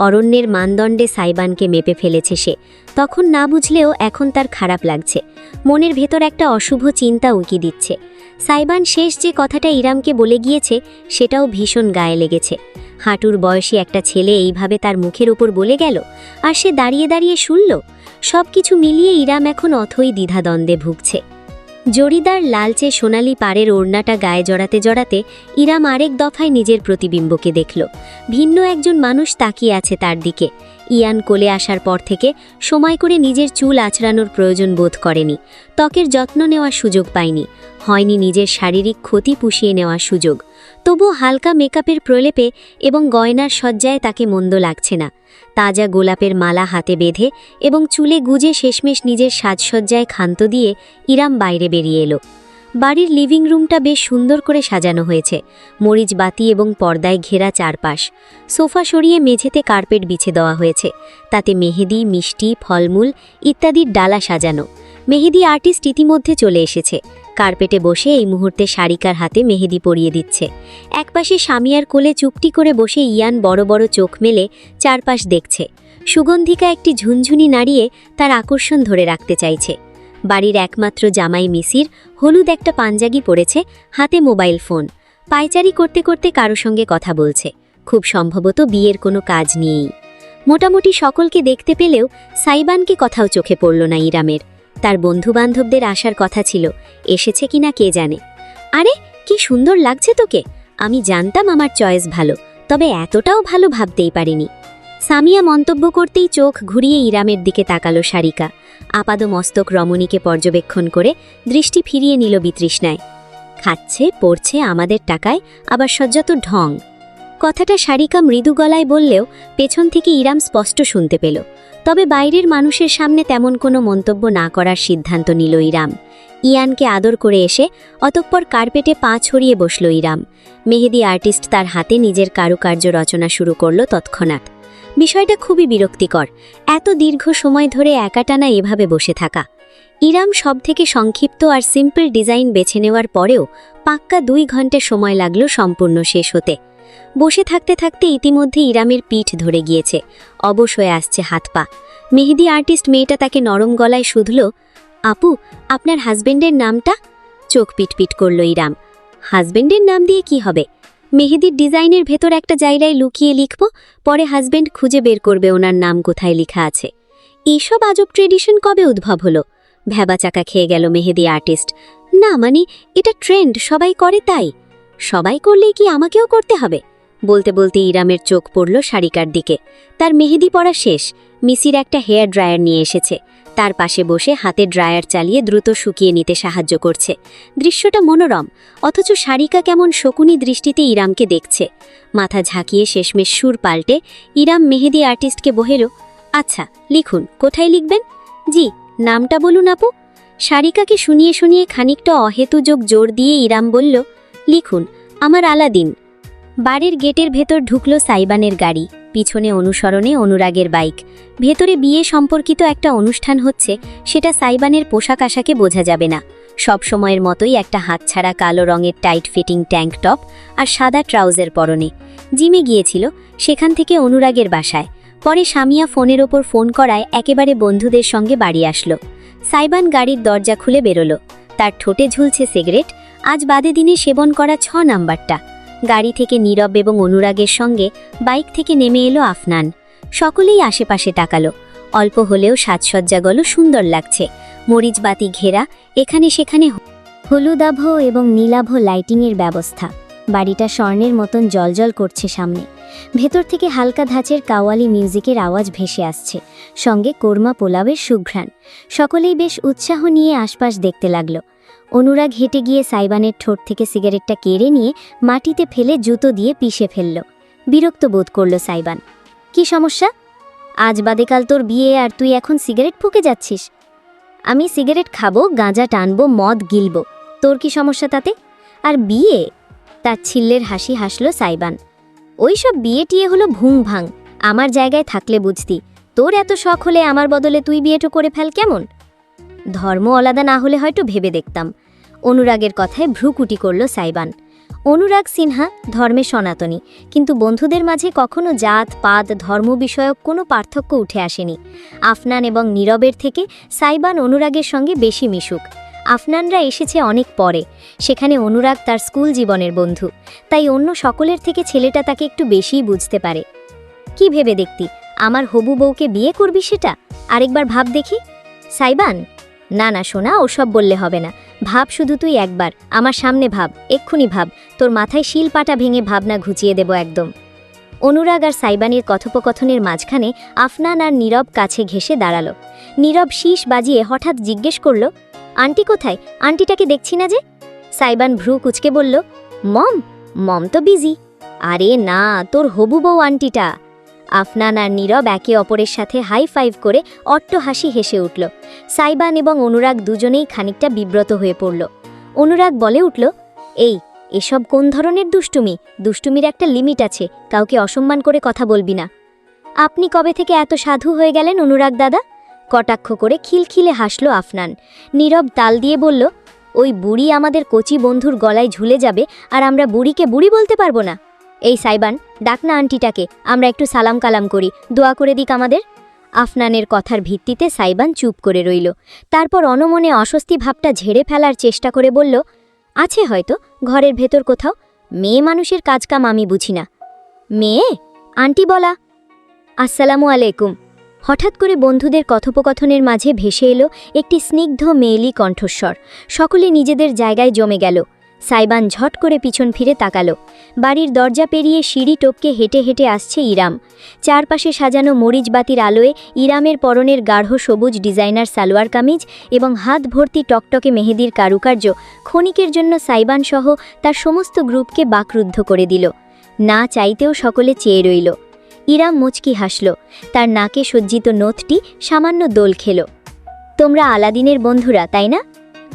B: অরণ্যের মানদণ্ডে সাইবানকে মেপে ফেলেছে সে। তখন না বুঝলেও এখন তার খারাপ লাগছে। মনের ভেতর একটা অশুভ চিন্তা উকি দিচ্ছে। সাইবান শেষ যে কথাটা ইরামকে বলে গিয়েছে সেটাও ভীষণ গায়ে লেগেছে। হাঁটুর বয়সী একটা ছেলে এইভাবে তার মুখের উপর বলে গেল, আর সে দাঁড়িয়ে দাঁড়িয়ে শুনল। সব কিছু মিলিয়ে ইরাম এখন অথই দ্বিধাদ্বন্দ্বে ভুগছে। জরিদার লালচে সোনালি পাড়ের ওড়নাটা গায়ে জড়াতে জড়াতে ইরাম আরেক দফায় নিজের প্রতিবিম্বকে দেখল। ভিন্ন একজন মানুষ তাকিয়ে আছে তার দিকে। ইয়ান কোলে আসার পর থেকে সময় করে নিজের চুল আঁচড়ানোর প্রয়োজন বোধ করেনি। ত্বকের যত্ন নেওয়ার সুযোগ পায়নি। হয়নি নিজের শারীরিক ক্ষতি পুষিয়ে নেওয়ার সুযোগ। তবু হালকা মেকআপের প্রলেপে এবং গয়নার সজ্জায় তাকে মন্দ লাগছে না। তাজা গোলাপের মালা হাতে বেঁধে এবং চুলে গুজে শেষমেশ নিজের সাজসজ্জায় ক্ষান্ত দিয়ে ইরাম বাইরে বেরিয়ে এলো। বাড়ির লিভিং রুমটা বেশ সুন্দর করে সাজানো হয়েছে। মরিচ বাতি এবং পর্দায় ঘেরা চারপাশ। সোফা সরিয়ে মেঝেতে কার্পেট বিছে দেওয়া হয়েছে। তাতে মেহেদি, মিষ্টি, ফলমূল ইত্যাদির ডালা সাজানো। মেহেদি আর্টিস্ট ইতিমধ্যে চলে এসেছে। কার্পেটে বসে এই মুহূর্তে সারিকার হাতে মেহেদি পরিয়ে দিচ্ছে। একপাশে সামিয়ার কোলে চুপটি করে বসে ইয়ান বড় বড় চোখ মেলে চারপাশ দেখছে। সুগন্ধিকা একটি ঝুনঝুনি নাড়িয়ে তার আকর্ষণ ধরে রাখতে চাইছে। বাড়ির একমাত্র জামাই মিসির হলুদ একটা পাঞ্জাবি পরেছে, হাতে মোবাইল ফোন। পায়চারি করতে করতে কারো সঙ্গে কথা বলছে। খুব সম্ভবত বিয়ের কোনো কাজ নিয়েই। মোটামুটি সকলকে দেখতে পেলেও সাইবানকে কথাও চোখে পড়ল না ইরামের। তার বন্ধুবান্ধবদের আসার কথা ছিল, এসেছে কিনা কে জানে। আরে কি সুন্দর লাগছে তোকে। আমি জানতাম আমার চয়েস ভালো, তবে এতটাও ভালো ভাবতেই পারিনি। সামিয়া মন্তব্য করতেই চোখ ঘুরিয়ে ইরামের দিকে তাকালো সারিকা। আপাদমস্তক রমণীকে পর্যবেক্ষণ করে দৃষ্টি ফিরিয়ে নিল বিতৃষ্ণায়। খাচ্ছে পড়ছে আমাদের টাকায়, আবার সজ্জাত ঢং। কথাটা সারিকা মৃদু গলায় বললেও পেছন থেকে ইরাম স্পষ্ট শুনতে পেল। তবে বাইরের মানুষের সামনে তেমন কোনো মন্তব্য না করার সিদ্ধান্ত নিল ইরাম। ইয়ানকে আদর করে এসে অতঃপর কার্পেটে পা ছড়িয়ে বসল ইরাম। মেহেদি আর্টিস্ট তার হাতে নিজের কারুকার্য রচনা শুরু করল তৎক্ষণাৎ। বিষয়টা খুবই বিরক্তিকর, এত দীর্ঘ সময় ধরে একাটানা এভাবে বসে থাকা। ইরাম সব থেকে সংক্ষিপ্ত আর সিম্পল ডিজাইন বেছে নেওয়ার পরেও পাক্কা 2 ঘন্টা সময় লাগল সম্পূর্ণ শেষ হতে। বসে থাকতে থাকতে ইতিমধ্যে ইরামের পিঠ ধরে গিয়েছে, অবশ হয়ে আসছে হাত পা। মেহেদি আর্টিস্ট মেয়েটা তাকে নরম গলায় শুধল, আপু আপনার হাজবেন্ডের নামটা? চোখ পিটপিট করল ইরাম। হাজবেন্ডের নাম দিয়ে কি হবে? মেহেদির ডিজাইনের ভেতর একটা জায়গায় লুকিয়ে লিখব, পরে হাজবেন্ড খুঁজে বের করবে ওনার নাম কোথায় লেখা আছে। এইসব আজব ট্রেডিশন কবে উদ্ভব হলো? ভ্যাবাচাকা খেয়ে গেল মেহেদি আর্টিস্ট। না মানে এটা ট্রেন্ড, সবাই করে তাই। সবাই করলেই কি আমাকেও করতে হবে? বলতে বলতে ইরামের চোখ পড়ল সারিকার দিকে। তার মেহেদি পড়া শেষ, মিসির একটা হেয়ার ড্রায়ার নিয়ে এসেছে। তার পাশে বসে হাতে ড্রায়ার চালিয়ে দ্রুত শুকিয়ে নিতে সাহায্য করছে। দৃশ্যটা মনোরম, অথচ সারিকা কেমন শকুনি দৃষ্টিতে ইরামকে দেখছে। মাথা ঝাঁকিয়ে শেষমেশ সুর পাল্টে ইরাম মেহেদি আর্টিস্টকে বহেল, আচ্ছা লিখুন, কোথায় লিখবেন? জি, নামটা বলুন আপু। সারিকাকে শুনিয়ে শুনিয়ে খানিকটা অহেতুযোগ জোর দিয়ে ইরাম বলল, লিখুন, আমার আলাদিন। বাড়ির গেটের ভেতর ঢুকল সাইবানের গাড়ি, পিছনে অনুসরণে অনুরাগের বাইক। ভেতরে বিয়ে সম্পর্কিত একটা অনুষ্ঠান হচ্ছে, সেটা সাইবানের পোশাক আশাকে বোঝা যাবে না। সব সময়ের মতোই একটা হাতছাড়া কালো রঙের টাইট ফিটিং ট্যাঙ্ক টপ আর সাদা ট্রাউজার পরনে। জিমে গিয়েছিল, সেখান থেকে অনুরাগের বাসায়। পরে সামিয়া ফোনের ওপর ফোন করায় একেবারে বন্ধুদের সঙ্গে বাড়ি আসলো। সাইবান গাড়ির দরজা খুলে বেরোলো। তার ঠোঁটে ঝুলছে সিগারেট, আজ বাদে দিনে সেবন করা 6 নাম্বারটা। গাড়ি থেকে নীরব এবং অনুরাগের সঙ্গে বাইক থেকে নেমে এলো আফনান। সকলেই আশেপাশে তাকালো। অল্প হলেও সাজসজ্জাগুলো সুন্দর লাগছে, মরিচবাতি ঘেরা, এখানে সেখানে হলুদাভ এবং নীলাভ লাইটিংয়ের ব্যবস্থা। বাড়িটা স্বর্ণের মতন জলজল করছে সামনে। ভেতর থেকে হালকা ধাঁচের কাওয়ালি মিউজিকের আওয়াজ ভেসে আসছে, সঙ্গে কোরমা পোলাওয়ের সুঘ্রাণ। সকলেই বেশ উৎসাহ নিয়ে আশপাশ দেখতে লাগলো। অনুরাগ হেঁটে গিয়ে সাইবানের ঠোঁট থেকে সিগারেটটা কেড়ে নিয়ে মাটিতে ফেলে জুতো দিয়ে পিষে ফেলল। বিরক্ত বোধ করল সাইবান। কি সমস্যা? আজ বাদে কাল তোর বিয়ে, আর তুই এখন সিগারেট ফুঁকে যাচ্ছিস? আমি সিগারেট খাবো, গাঁজা টানবো, মদ গিলবো, তোর কি সমস্যা তাতে? আর বিয়ে? তার ছিল্লের হাসি হাসল সাইবান। ওই সব বিয়ে টিয়ে হলো ভুং ভাং, আমার জায়গায় থাকলে বুঝতি। তোর এত শখ হলে আমার বদলে তুই বিয়েটা করে ফেল, কেমন? ধর্ম আলাদা না হলে হয়তো ভেবে দেখতাম। অনুরাগের কথায় ভ্রুকুটি করল সাইবান। অনুরাগ সিনহা ধর্মে সনাতনী, কিন্তু বন্ধুদের মাঝে কখনো জাত পাত ধর্ম বিষয়ক কোনো পার্থক্য উঠে আসেনি। আফনান এবং নীরবের থেকে সাইবান অনুরাগের সঙ্গে বেশি মিশুক। আফনানরা এসেছে অনেক পরে, সেখানে অনুরাগ তার স্কুল জীবনের বন্ধু, তাই অন্য সকলের থেকে ছেলেটা তাকে একটু বেশিই বুঝতে পারে। কি ভেবে দেখতি আমার হবু বউকে বিয়ে করবি সেটা? আরেকবার ভাব দেখি। সাইবান, না না সোনা, ওসব বললে হবে না। ভাব শুধু তুই একবার, আমার সামনে ভাব, এক্ষুনি ভাব, তোর মাথায় শিল পাটা ভেঙে ভাবনা ঘুচিয়ে দেব একদম। অনুরাগ আর সাইবানের কথোপকথনের মাঝখানে আফনান আর নীরব কাছে ঘেঁষে দাঁড়ালো। নীরব শীষ বাজিয়ে হঠাৎ জিজ্ঞেস করল, আন্টি কোথায়? আন্টিটাকে দেখছি না যে। সাইবান ভ্রু কুচকে বলল, মম মম তো বিজি। আরে না, তোর হবু বউ আন্টিটা। আফনান আর নীরব একে অপরের সাথে হাই ফাইভ করে অট্ট হাসি হেসে উঠল। সাইবান এবং অনুরাগ দুজনেই খানিকটা বিব্রত হয়ে পড়ল। অনুরাগ বলে উঠল, এই এসব কোন ধরনের দুষ্টুমি? দুষ্টুমির একটা লিমিট আছে, কাউকে অসম্মান করে কথা বলবি না। আপনি কবে থেকে এত সাধু হয়ে গেলেন অনুরাগ দাদা? কটাক্ষ করে খিলখিলে হাসল আফনান। নীরব তাল দিয়ে বলল, ওই বুড়ি আমাদের কচি বন্ধুর গলায় ঝুলে যাবে, আর আমরা বুড়িকে বুড়ি বলতে পারবো না? এই সাইবান, ডাক না আন্টিটাকে, আমরা একটু সালাম কালাম করি, দোয়া করে দিক আমাদের। আফনানের কথার ভিত্তিতে সাইবান চুপ করে রইল। তারপর অনমনে অস্বস্তি ভাবটা ঝেড়ে ফেলার চেষ্টা করে বলল, আছে হয়তো ঘরের ভেতর কোথাও, মেয়ে মানুষের কাজকাম আমি বুঝি না। মেয়ে? আন্টি বলা। আসসালামু আলাইকুম। হঠাৎ করে বন্ধুদের কথোপকথনের মাঝে ভেসে এলো একটি স্নিগ্ধ মেয়েলি কণ্ঠস্বর। সকলে নিজেদের জায়গায় জমে গেল। সাইবান ঝট করে পিছন ফিরে তাকালো। বাড়ির দরজা পেরিয়ে সিঁড়ি টপকে হেঁটে হেঁটে আসছে ইরাম। চারপাশে সাজানো মরিচবাতির আলোয় ইরামের পরনের গাঢ় সবুজ ডিজাইনার সালোয়ার কামিজ এবং হাত ভর্তি টকটকে মেহেদির কারুকার্য ক্ষণিকের জন্য সাইবান সহ তার সমস্ত গ্রুপকে বাকরুদ্ধ করে দিল। না চাইতেও সকলে চেয়ে রইল। ইরাম মুচকি হাসল। তার নাকে সজ্জিত নথটি সামান্য দোল খেল। তোমরা আলাদিনের বন্ধুরা, তাই না?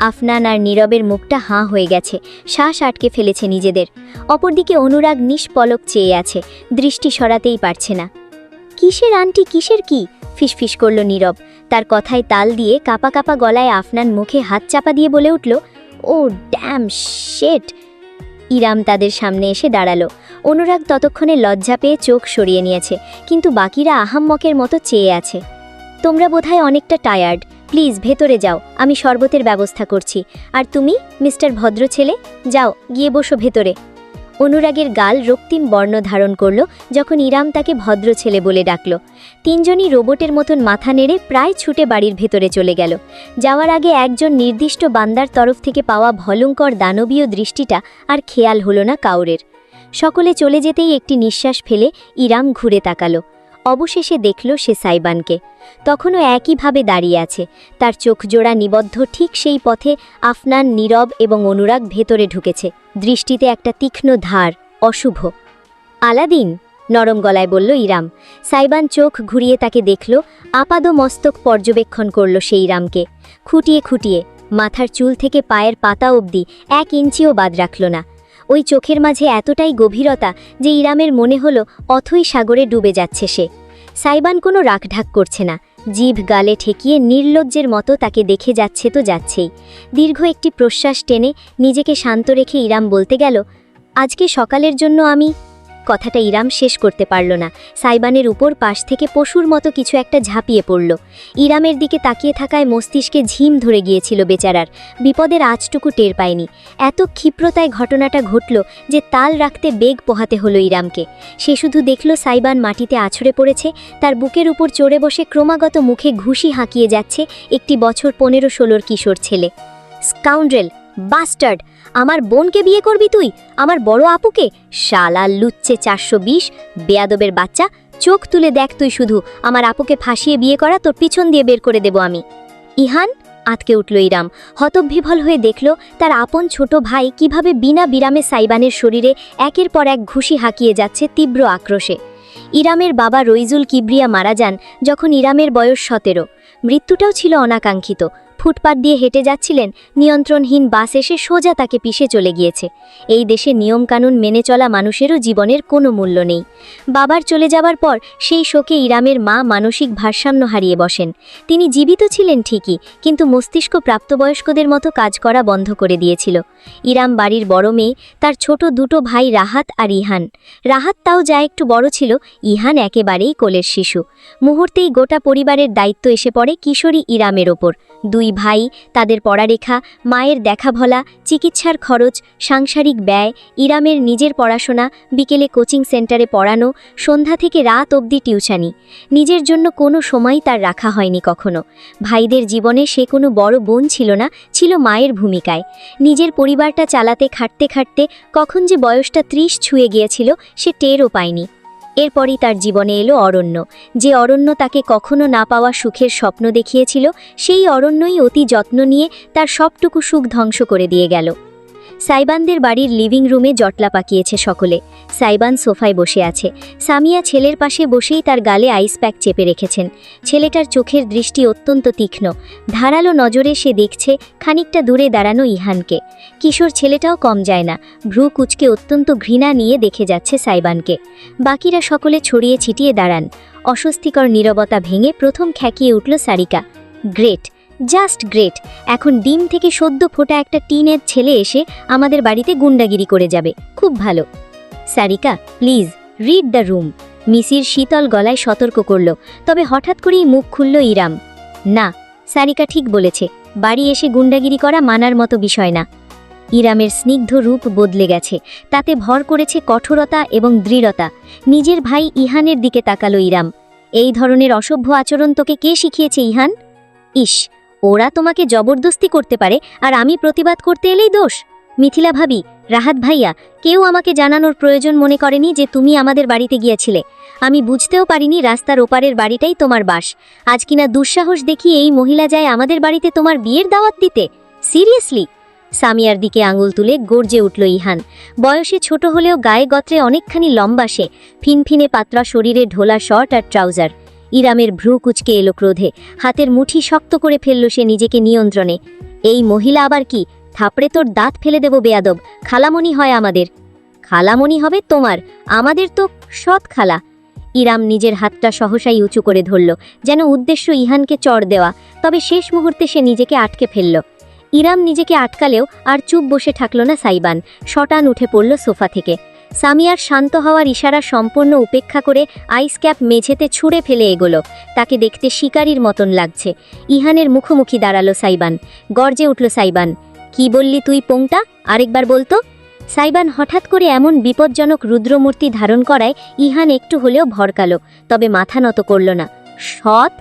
B: আফনান আর নীরবের মুখটা হাঁ হয়ে গেছে, শ্বাস আটকে ফেলেছে নিজেদের। অপরদিকে অনুরাগ নিষ্পলক চেয়ে আছে, দৃষ্টি সরাতেই পারছে না। কিসের আন্টি, কিসের কি? ফিসফিস করল নীরব। তার কথায় তাল দিয়ে কাপা কাপা গলায় আফনান মুখে হাত চাপা দিয়ে বলে উঠল, ও ড্যাম শেট। ইরাম তাদের সামনে এসে দাঁড়ালো। অনুরাগ ততক্ষণে লজ্জা পেয়ে চোখ সরিয়ে নিয়েছে, কিন্তু বাকিরা আহাম্মকের মতো চেয়ে আছে। তোমরা বোধহয় অনেকটা টায়ার্ড, প্লিজ ভেতরে যাও, আমি শরবতের ব্যবস্থা করছি। আর তুমি মিস্টার ভদ্র ছেলে, যাও গিয়ে বসো ভেতরে। অনুরাগের গাল রক্তিম বর্ণ ধারণ করল যখন ইরাম তাকে ভদ্র ছেলে বলে ডাকল। তিনজনই রোবটের মতন মাথা নেড়ে প্রায় ছুটে বাড়ির ভেতরে চলে গেল। যাওয়ার আগে একজন নির্দিষ্ট বান্দার তরফ থেকে পাওয়া ভয়ঙ্কর দানবীয় দৃষ্টিটা আর খেয়াল হলো না কাউরের। সকলে চলে যেতেই একটি নিঃশ্বাস ফেলে ইরাম ঘুরে তাকালো। অবশেষে দেখল সে সাইবানকে। তখনও একইভাবে দাঁড়িয়ে আছে, তার চোখ জোড়া নিবদ্ধ ঠিক সেই পথে আফনান, নীরব এবং অনুরাগ ভেতরে ঢুকেছে, দৃষ্টিতে একটা তীক্ষ্ণ ধার, অশুভ। আলাদিন, নরম গলায় বলল ইরাম। সাইবান চোখ ঘুরিয়ে তাকে দেখল, আপাদমস্তক পর্যবেক্ষণ করল সেই ইরামকে, খুঁটিয়ে খুঁটিয়ে, মাথার চুল থেকে পায়ের পাতা অবধি 1 ইঞ্চিও বাদ রাখল না। ওই চোখের মাঝে এতটাই গভীরতা যে ইরামের মনে হলো অথই সাগরে ডুবে যাচ্ছে সে। সাইবান কোনো রাখঢাক করছে না, জিভ গালে ঠেকিয়ে নির্লজ্জের মতো তাকে দেখে যাচ্ছে তো যাচ্ছেই। দীর্ঘ একটি প্রশ্বাস টেনে নিজেকে শান্ত রেখে ইরাম বলতে গেল, আজকে সকালের জন্য আমি। কথাটা ইরাম শেষ করতে পারল না। সাইবানের উপর পাশ থেকে পশুর মতো কিছু একটা ঝাঁপিয়ে পড়ল। ইরামের দিকে তাকিয়ে থাকায় মস্তিষ্কে ঝিম ধরে গিয়েছিল বেচারার, বিপদের আঁচটুকু টের পায়নি। এত ক্ষিপ্রতায় ঘটনাটা ঘটল যে তাল রাখতে বেগ পোহাতে হলো ইরামকে। সে শুধু দেখল সাইবান মাটিতে আছড়ে পড়েছে, তার বুকের উপর চড়ে বসে ক্রমাগত মুখে ঘুষি হাঁকিয়ে যাচ্ছে একটি বছর 15-16 কিশোর ছেলে। স্কাউন্ড্রেল, বাস্টার্ড, আমার বোনকে বিয়ে করবি তুই, আমার বড় আপুকে? শালা লুচ্চে 420, বেয়াদবের বাচ্চা, চোখ তুলে দেখ তুই শুধু, আমার আপুকে ফাঁসিয়ে বিয়ে করা তোর পিছন দিয়ে বের করে দেব আমি। ইহান, আতকে উঠল ইরাম। হতবিহ্বল হয়ে দেখল তার আপন ছোট ভাই কিভাবে বিনা বিরামে সাইবানের শরীরে একের পর এক ঘুষি হাঁকিয়ে যাচ্ছে তীব্র আক্রোশে। ইরামের বাবা রইজুল কিবরিয়া মারা যান যখন ইরামের বয়স 17। মৃত্যুটাও ছিল অনাকাঙ্ক্ষিত। ফুটপাত দিয়ে হেঁটে যাচ্ছিলেন, নিয়ন্ত্রণহীন বাস এসে সোজা তাকে পিষে চলে গিয়েছে। এই দেশে নিয়মকানুন মেনে চলা মানুষেরও জীবনের কোনো মূল্য নেই। বাবার চলে যাবার পর সেই শোকে ইরামের মা মানসিক ভারসাম্য হারিয়ে বসেন। তিনি জীবিত ছিলেন ঠিকই, কিন্তু মস্তিষ্ক প্রাপ্তবয়স্কদের মতো কাজ করা বন্ধ করে দিয়েছিল। ইরাম বাড়ির বড় মেয়ে, তার ছোট দুটো ভাই রাহাত আর ইহান। রাহাত তাও যা একটু বড় ছিল, ইহান একেবারেই কোলের শিশু। মুহূর্তেই গোটা পরিবারের দায়িত্ব এসে পড়ে কিশোরী ইরামের ওপর। 2 ভাই, তাদের পড়ালেখা, মায়ের দেখা ভলা, চিকিৎসার খরচ, সাংসারিক ব্যয়, ইরামের নিজের পড়াশোনা, বিকেলে কোচিং সেন্টারে পড়ানো, সন্ধ্যা থেকে রাত অবধি টিউশানি। নিজের জন্য কোনো সময়ই তার রাখা হয়নি কখনো। ভাইদের জীবনে সে কোনো বড় বোন ছিল না, ছিল মায়ের ভূমিকায়। নিজের পরিবারটা চালাতে খাটতে খাটতে কখন যে বয়সটা 30 ছুঁয়ে গিয়েছিল সে টেরও পায়নি। এরপরই তার জীবনে এলো অরণ্য। যে অরণ্য তাকে কখনো না পাওয়া সুখের স্বপ্ন দেখিয়েছিল, সেই অরণ্যই অতি যত্ন নিয়ে তার সবটুকু সুখ ধ্বংস করে দিয়ে গেল। সাইবানদের বাড়ির লিভিং রুমে জটলা পাকিয়েছে সকলে। সাইবান সোফায় বসে আছে। সামিয়া ছেলের পাশে বসেই তার গালে আইস প্যাক চেপে রেখেছেন। ছেলেটার চোখের দৃষ্টি অত্যন্ত তীক্ষ্ণ। ধারালো নজরে সে দেখছে খানিকটা দূরে দাঁড়ানো ইহানকে। কিশোর ছেলেটাও কম যায় না, ভ্রু কুচকে অত্যন্ত ঘৃণা নিয়ে দেখে যাচ্ছে সাইবানকে। বাকিরা সকলে ছড়িয়ে ছিটিয়ে দাঁড়ান। অস্বস্তিকর নীরবতা ভেঙে প্রথম খ্যাকিয়ে উঠল সারিকা। Great, just great. এখন ডিম থেকে সদ্য ফোটা একটা টিনের ছেলে এসে আমাদের বাড়িতে গুন্ডাগিরি করে যাবে, খুব ভালো। Sarika, please read the room, Misir শীতল গলায় সতর্ক করল। তবে হঠাৎ করেই মুখ খুলল ইরাম। না, সারিকা ঠিক বলেছে, বাড়ি এসে গুন্ডাগিরি করা মানার মতো বিষয় না। ইরামের স্নিগ্ধ রূপ বদলে গেছে, তাতে ভর করেছে কঠোরতা এবং দৃঢ়তা। নিজের ভাই ইহানের দিকে তাকালো ইরাম। এই ধরনের অসভ্য আচরণ তোকে কে শিখিয়েছে ইহান? ইস, ওরা তোমাকে জবরদস্তি করতে পারে আর আমি প্রতিবাদ করতে এলেই দোষ? মিথিলা ভাবি, রাহাত ভাইয়া, কেউ আমাকে জানানোর প্রয়োজন মনে করেনি যে তুমি আমাদের বাড়িতে গিয়েছিলে। আমি বুঝতেও পারিনি রাস্তার ওপারের বাড়িটাই তোমার বাস। আজ কিনা দুঃসাহস দেখি এই মহিলা যায় আমাদের বাড়িতে তোমার বিয়ের দাওয়াত দিতে? সিরিয়াসলি? সামিয়ার দিকে আঙুল তুলে গর্জে উঠল ইহান। বয়সে ছোট হলেও গায়ে গত্রে অনেকখানি লম্বা সে, ফিনফিনে পাতলা শরীরে ঢোলা শর্ট আর ট্রাউজার। ইরামের ভ্রু কুচকে এলো ক্রোধে, হাতের মুঠি শক্ত করে ফেলল সে নিজেকে নিয়ন্ত্রণে। এই মহিলা আবার কি? থাপড়ে তোর দাঁত ফেলে দেব বেয়াদব। খালামণি হয় আমাদের। খালামণি হবে তোমার, আমাদের তো সৎ খালা। ইরাম নিজের হাতটা সহসাই উঁচু করে ধরল, যেন উদ্দেশ্য ইহানকে চড় দেওয়া। তবে শেষ মুহূর্তে সে নিজেকে আটকে ফেলল। ইরাম নিজেকে আটকালেও আর চুপ বসে থাকল না সাইবান। শটান উঠে পড়ল সোফা থেকে। সামিয়ার শান্ত হওয়ার ইশারা সম্পূর্ণ উপেক্ষা করে আইস ক্যাপ মেঝেতে ছুঁড়ে ফেলে এগোলো। তাকে দেখতে শিকারীর মতন লাগছে। ইহানের মুখোমুখি দাঁড়ালো সাইবান। গর্জে উঠল সাইবান। কি বললি তুই পোংটা? আরেকবার বলতো। সাইবান হঠাৎ করে এমন বিপজ্জনক রুদ্রমূর্তি ধারণ করায় ইহান একটু হলেও ভরকালো, তবে মাথা নত করল না। সৎ?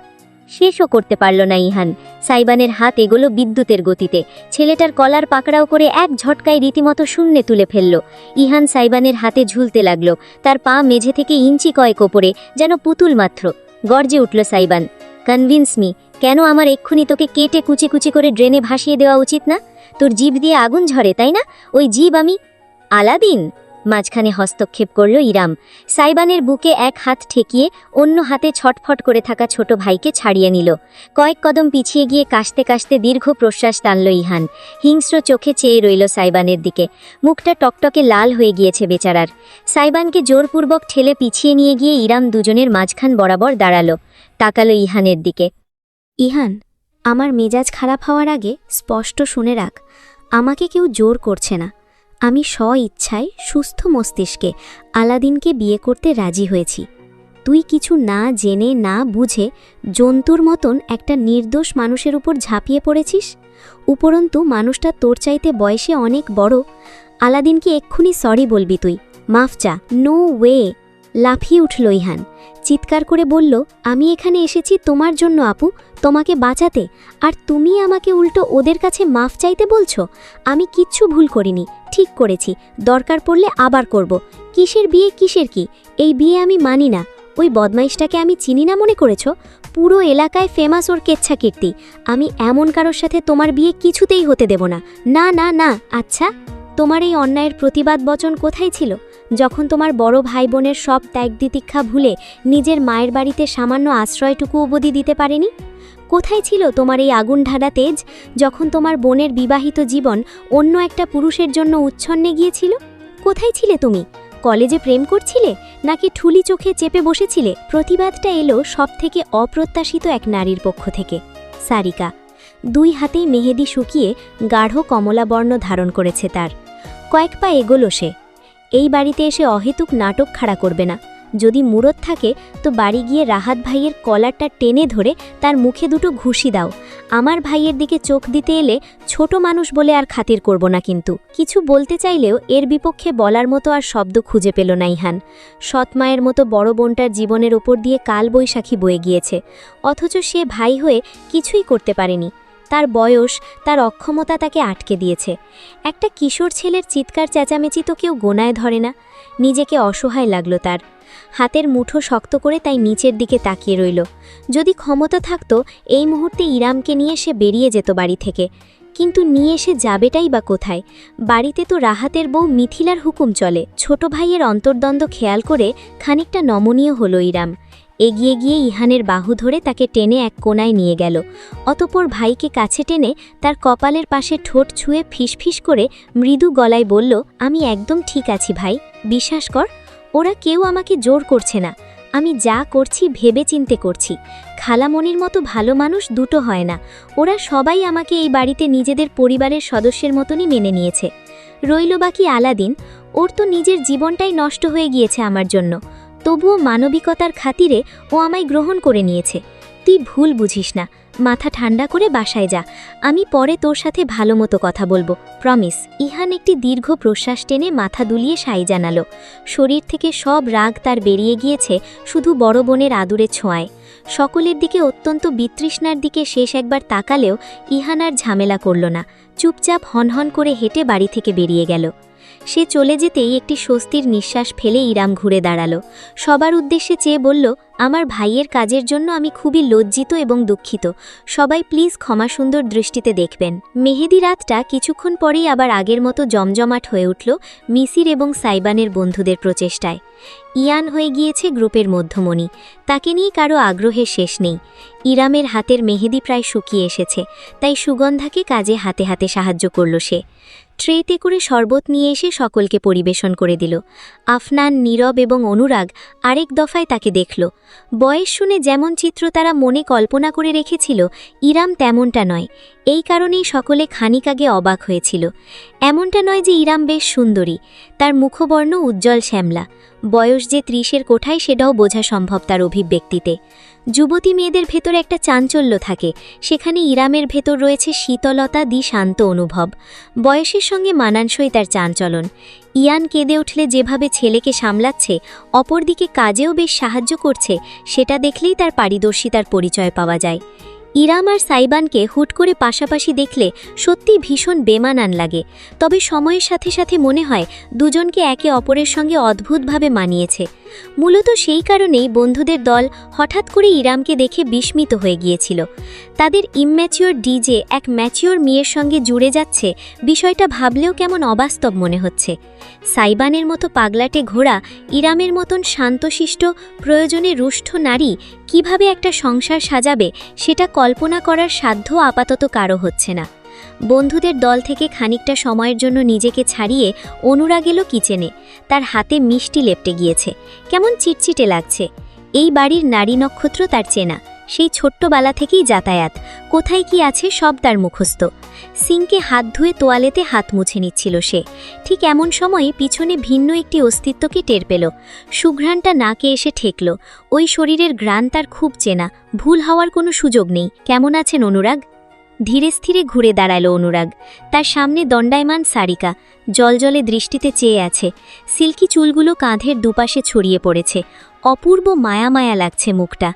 B: শেষও করতে পারল না ইহান। সাইবানের হাত এগোলো বিদ্যুতের গতিতে, ছেলেটার কলার পাকড়াও করে এক ঝটকায় রীতিমতো শূন্যে তুলে ফেলল। ইহান সাইবানের হাতে ঝুলতে লাগলো, তার পা মেঝে থেকে ইঞ্চি কয়েক ওপরে, যেন পুতুল মাত্র। গর্জে উঠল সাইবান, কনভিন্স মি, কেন আমার এক্ষুনি তোকে কেটে কুচি কুচি করে ড্রেনে ভাসিয়ে দেওয়া উচিত না? তোর জিভ দিয়ে আগুন ঝরে, তাই না? ওই জিভ আমি আলাদিন? মাঝখানে হস্তক্ষেপ করল ইরাম। সাইবানের বুকে এক হাত ঠেকিয়ে অন্য হাতে ছটফট করে থাকা ছোট ভাইকে ছাড়িয়ে নিল। কয়েক কদম পিছিয়ে গিয়ে কাশতে কাশতে দীর্ঘ প্রশ্বাস টানল ইহান। হিংস্র চোখে চেয়ে রইল সাইবানের দিকে। মুখটা টকটকে লাল হয়ে গিয়েছে বেচারার। সাইবানকে জোরপূর্বক ঠেলে পিছিয়ে নিয়ে গিয়ে ইরাম দুজনের মাঝখান বরাবর দাঁড়ালো, তাকালো ইহানের দিকে। ইহান, আমার মেজাজ খারাপ হওয়ার আগে স্পষ্ট শুনে রাখ, আমাকে কেউ জোর করছে না। আমি স্ব-ইচ্ছায় সুস্থ মস্তিষ্কে আলাদিনকে বিয়ে করতে রাজি হয়েছি। তুই কিছু না জেনে না বুঝে জন্তুর মতন একটা নির্দোষ মানুষের উপর ঝাঁপিয়ে পড়েছিস। উপরন্তু মানুষটা তোর চাইতে বয়সে অনেক বড়। আলাদিনকে এক্ষুনি সরি বলবি তুই, মাফ চা। No way! লাফিয়ে উঠল ইহান, চিৎকার করে বলল, আমি এখানে এসেছি তোমার জন্য আপু, তোমাকে বাঁচাতে, আর তুমি আমাকে উল্টো ওদের কাছে মাফ চাইতে বলছো? আমি কিচ্ছু ভুল করিনি, ঠিক করেছি, দরকার পড়লে আবার করব। কিসের বিয়ে, কিসের কি? এই বিয়ে আমি মানি না। ওই বদমাইশটাকে আমি চিনি না মনে করেছ? পুরো এলাকায় ফেমাস ওর কেচ্ছা কীর্তি। আমি এমন কারোর সাথে তোমার বিয়ে কিছুতেই হতে দেব না। না না না। আচ্ছা, তোমার এই অন্যায়ের প্রতিবাদ বচন কোথায় ছিল যখন তোমার বড় ভাই বোনের সব ত্যাগ তিতিক্ষা ভুলে নিজের মায়ের বাড়িতে সামান্য আশ্রয়টুকু অবধি দিতে পারেনি? কোথায় ছিল তোমার এই আগুন ঢাড়া তেজ যখন তোমার বোনের বিবাহিত জীবন অন্য একটা পুরুষের জন্য উচ্ছন্নে গিয়েছিল? কোথায় ছিলে তুমি? কলেজে প্রেম করছিলে নাকি ঠুলি চোখে চেপে বসেছিলে? প্রতিবাদটা এলো সবথেকে অপ্রত্যাশিত এক নারীর পক্ষ থেকে, সারিকা। দুই হাতেই মেহেদি শুকিয়ে গাঢ় কমলাবর্ণ ধারণ করেছে তার। কয়েক পা এগোলো সে। এই বাড়িতে এসে অহেতুক নাটক খাড়া করবে না। যদি মুরত থাকে তো বাড়ি গিয়ে রাহাত ভাইয়ের কলারটা টেনে ধরে তার মুখে দুটো ঘুষি দাও। আমার ভাইয়ের দিকে চোখ দিতে এলে ছোট মানুষ বলে আর খাতির করব না। কিন্তু কিছু বলতে চাইলেও এর বিপক্ষে বলার মতো আর শব্দ খুঁজে পেল না ইহান। সৎমায়ের মতো বড় বোনটার জীবনের ওপর দিয়ে কালবৈশাখী বয়ে গিয়েছে, অথচ সে ভাই হয়ে কিছুই করতে পারেনি। তার বয়স, তার অক্ষমতা তাকে আটকে দিয়েছে। একটা কিশোর ছেলের চিৎকার চেঁচামেচি তো কেউ গোনায় ধরে না। নিজেকে অসহায় লাগলো তার। হাতের মুঠো শক্ত করে তাই নিচের দিকে তাকিয়ে রইল। যদি ক্ষমতা থাকতো এই মুহূর্তে ইরামকে নিয়ে সে বেরিয়ে যেত বাড়ি থেকে, কিন্তু নিয়ে এসে যাবেটাই বা কোথায়? বাড়িতে তো রাহাতের বউ মিথিলার হুকুম চলে। ছোট ভাইয়ের অন্তর্দ্বন্দ্ব খেয়াল করে খানিকটা নমনীয় হলো ইরাম। এগিয়ে গিয়ে ইহানের বাহু ধরে তাকে টেনে এক কোণায় নিয়ে গেল। অতঃপর ভাইকে কাছে টেনে তার কপালের পাশে ঠোঁট ছুঁয়ে ফিসফিস করে মৃদু গলায় বলল, আমি একদম ঠিক আছি ভাই, বিশ্বাস কর। ওরা কেউ আমাকে জোর করছে না। আমি যা করছি ভেবে চিন্তে করছি। খালামণির মতো ভালো মানুষ দুটো হয় না। ওরা সবাই আমাকে এই বাড়িতে নিজেদের পরিবারের সদস্যের মতনই মেনে নিয়েছে। রইল বাকি আলাদিন, ওর তো নিজের জীবনটাই নষ্ট হয়ে গিয়েছে আমার জন্য। তবুও মানবিকতার খাতিরে ও আমায় গ্রহণ করে নিয়েছে। তুই ভুল বুঝিস না, মাথা ঠান্ডা করে বাসায় যা। আমি পরে তোর সাথে ভালো মতো কথা বলবো, প্রমিস। ইহান একটি দীর্ঘ প্রশ্বাস টেনে মাথা দুলিয়ে সাই জানালো। শরীর থেকে সব রাগ তার বেরিয়ে গিয়েছে শুধু বড় বোনের আদুরে ছোঁয়ায়। সকলের দিকে অত্যন্ত বিতৃষ্ণার দিকে শেষ একবার তাকালেও ইহান আর ঝামেলা করল না। চুপচাপ হনহন করে হেঁটে বাড়ি থেকে বেরিয়ে গেল। সে চলে যেতেই একটি স্বস্তির নিঃশ্বাস ফেলে ইরাম ঘুরে দাঁড়ালো। সবার উদ্দেশ্যে চেয়ে বলল, আমার ভাইয়ের কাজের জন্য আমি খুবই লজ্জিত এবং দুঃখিত। সবাই প্লিজ ক্ষমাসুন্দর দৃষ্টিতে দেখবেন। মেহেদি রাতটা কিছুক্ষণ পরেই আবার আগের মতো জমজমাট হয়ে উঠল মিসির এবং সাইবানের বন্ধুদের প্রচেষ্টায়। ইয়ান হয়ে গিয়েছে গ্রুপের মধ্যমণি। তাকে নিয়ে কারো আগ্রহের শেষ নেই। ইরামের হাতের মেহেদি প্রায় শুকিয়ে এসেছে, তাই সুগন্ধাকে কাজে হাতে হাতে সাহায্য করল সে। ট্রেতে করে শরবত নিয়ে এসে সকলকে পরিবেশন করে দিল। আফনান, নীরব এবং অনুরাগ আরেক দফায় তাকে দেখল। বয়স শুনে যেমন চিত্র তারা মনে কল্পনা করে রেখেছিল, ইরাম তেমনটা নয়। এই কারণেই সকলে খানিক আগে অবাক হয়েছিল। এমনটা নয় যে ইরাম বেশ সুন্দরী, তার মুখবর্ণ উজ্জ্বল শ্যামলা, বয়স যে 30-এর কোঠায় সেটাও বোঝা সম্ভব তার অভিব্যক্তিতে। যুবতী মেয়েদের ভেতর একটা চাঞ্চল্য থাকে, সেখানে ইরামের ভেতর রয়েছে শীতলতা শান্ত অনুভব। বয়সের সঙ্গে মানানসই তার চাঞ্চলন। ইয়ান কেঁদে উঠলে যেভাবে ছেলেকে সামলাচ্ছে, অপরদিকে কাজেও বেশ সাহায্য করছে, সেটা দেখলেই তার পারদর্শিতার পরিচয় পাওয়া যায়। ইরাম আর সাইবানকে হুট করে পাশাপাশি দেখলে সত্যি ভীষণ বেমানান লাগে, তবে সময়ের সাথে সাথে মনে হয় দুজনকে একে অপরের সঙ্গে অদ্ভুতভাবে মানিয়েছে। মূলত সেই কারণেই বন্ধুদের দল হঠাৎ করে ইরামকে দেখে বিস্মিত হয়ে গিয়েছিল। তাদের ইমম্যাচিওর ডিজে এক ম্যাচিওর মেয়ের সঙ্গে জুড়ে যাচ্ছে, বিষয়টা ভাবলেও কেমন অবাস্তব মনে হচ্ছে। সাইবানের মতো পাগলাটে ঘোড়া, ইরামের মতন শান্তশিষ্ট প্রয়োজনে রুষ্ট নারী কিভাবে একটা সংসার সাজাবে সেটা কল্পনা করার সাধ্য আপাতত কারো হচ্ছে না। বন্ধুদের দল থেকে খানিকটা সময়ের জন্য নিজেকে ছাড়িয়ে অনুরাগ এলো কিচেনে। তার হাতে মিষ্টি লেপটে গিয়েছে, কেমন চিটচিটে লাগছে। এই বাড়ির নারী নক্ষত্র তার চেনা, সেই ছোট্টবেলা থেকেই যাতায়াত, কোথায় কি আছে সব তার মুখস্থ। সিঙ্কে হাত ধুয়ে তোয়ালেতে হাত মুছে নিচ্ছিল সে। ঠিক এমন সময়ে পিছনে ভিন্ন একটি অস্তিত্বকে টের পেল। সুঘ্রাণটা নাকে এসে ঠেকল। ওই শরীরের ঘ্রাণ তার খুব চেনা, ভুল হওয়ার কোনো সুযোগ নেই। কেমন আছেন অনুরাগ? ধীরে স্থিরে ঘুরে দাঁড়াল অনুরাগ। তার সামনে দণ্ডায়মান সারিকা জলজলে দৃষ্টিতে চেয়ে আছে। সিল্কি চুলগুলো কাঁধের দুপাশে ছড়িয়ে পড়েছে। অপূর্ব মায়া মায়া লাগছে মুখটা।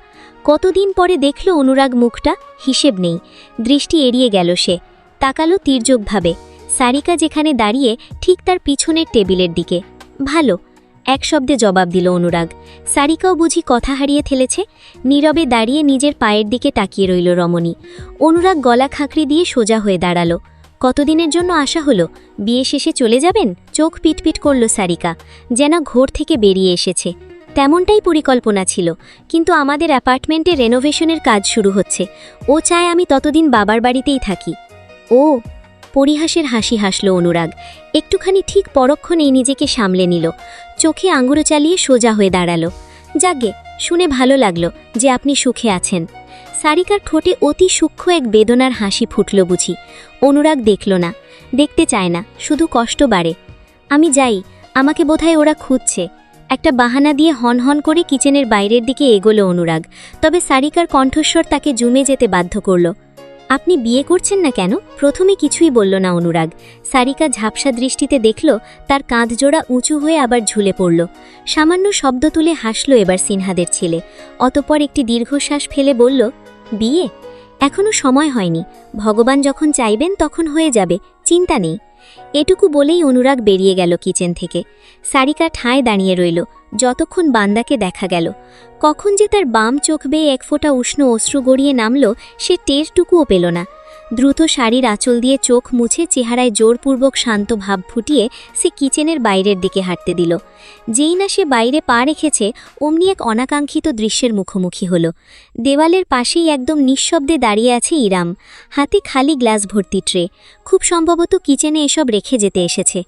B: কতদিন পরে দেখল অনুরাগ মুখটা, হিসেব নেই। দৃষ্টি এড়িয়ে গেল সে, তাকালো তির্যকভাবে। সারিকা যেখানে দাঁড়িয়ে ঠিক তার পিছনের টেবিলের দিকে। ভালো, এক শব্দে জবাব দিল অনুরাগ। সারিকাও বুঝি কথা হারিয়ে ফেলেছে। নীরবে দাঁড়িয়ে নিজের পায়ের দিকে তাকিয়ে রইল রমণী। অনুরাগ গলা খাঁকড়ি দিয়ে সোজা হয়ে দাঁড়ালো। কতদিনের জন্য আসা হলো? বিয়ে শেষে চলে যাবেন? চোখ পিটপিট করল সারিকা, যেন ঘোর থেকে বেরিয়ে এসেছে। তেমনটাই পরিকল্পনা ছিল, কিন্তু আমাদের অ্যাপার্টমেন্টে রেনোভেশনের কাজ শুরু হচ্ছে। ও চায় আমি ততদিন বাবার বাড়িতেই থাকি। ও, পরিহাসের হাসি হাসল অনুরাগ। একটুখানি ঠিক পরক্ষণেই নিজেকে সামলে নিল। চোখে আঙুরো চালিয়ে সোজা হয়ে দাঁড়ালো। যাগে, শুনে ভালো লাগলো যে আপনি সুখে আছেন। সারিকার ঠোঁটে অতি সূক্ষ্ম এক বেদনার হাসি ফুটল বুঝি। অনুরাগ দেখল না, দেখতে চায় না, শুধু কষ্ট বাড়ে। আমি যাই, আমাকে বোধহয় ওরা খুঁজছে। একটা বাহানা দিয়ে হনহন করে কিচেনের বাইরের দিকে এগোলো অনুরাগ। তবে সারিকার কণ্ঠস্বর তাকে জুমে যেতে বাধ্য করল। আপনি বিয়ে করছেন না কেন? প্রথমে কিছুই বলল না অনুরাগ। সারিকা ঝাপসা দৃষ্টিতে দেখল তার কাঁধজোড়া উঁচু হয়ে আবার ঝুলে পড়ল। সামান্য শব্দ তুলে হাসল এবার সিনহাদের ছেলে। অতঃপর একটি দীর্ঘশ্বাস ফেলে বলল, বিয়ে এখনো সময় হয়নি, ভগবান যখন চাইবেন তখন হয়ে যাবে, চিন্তা নেই। এটুকু বলেই অনুরাগ বেরিয়ে গেল কিচেন থেকে। সারিকা ঠায় দাঁড়িয়ে রইল যতক্ষণ বান্দাকে দেখা গেল। কখন যে তার বাম চোখ বেয়ে এক ফোঁটা উষ্ণ অশ্রু গড়িয়ে নামল সে টেরটুকুও পেল না। দ্রুত শাড়ির আঁচল দিয়ে চোখ মুছে চেহারায় জোরপূর্বক শান্ত ভাব ফুটিয়ে সে কিচেনের বাইরের দিকে হাঁটতে দিল। যেই না সে বাইরে পা রেখেছে অমনি এক অনাকাঙ্ক্ষিত দৃশ্যের মুখোমুখি হল। দেওয়ালের পাশেই একদম নিঃশব্দে দাঁড়িয়ে আছে ইরাম, হাতে খালি গ্লাস ভর্তি ট্রে। খুব সম্ভবত কিচেনে এসব রেখে যেতে এসেছে।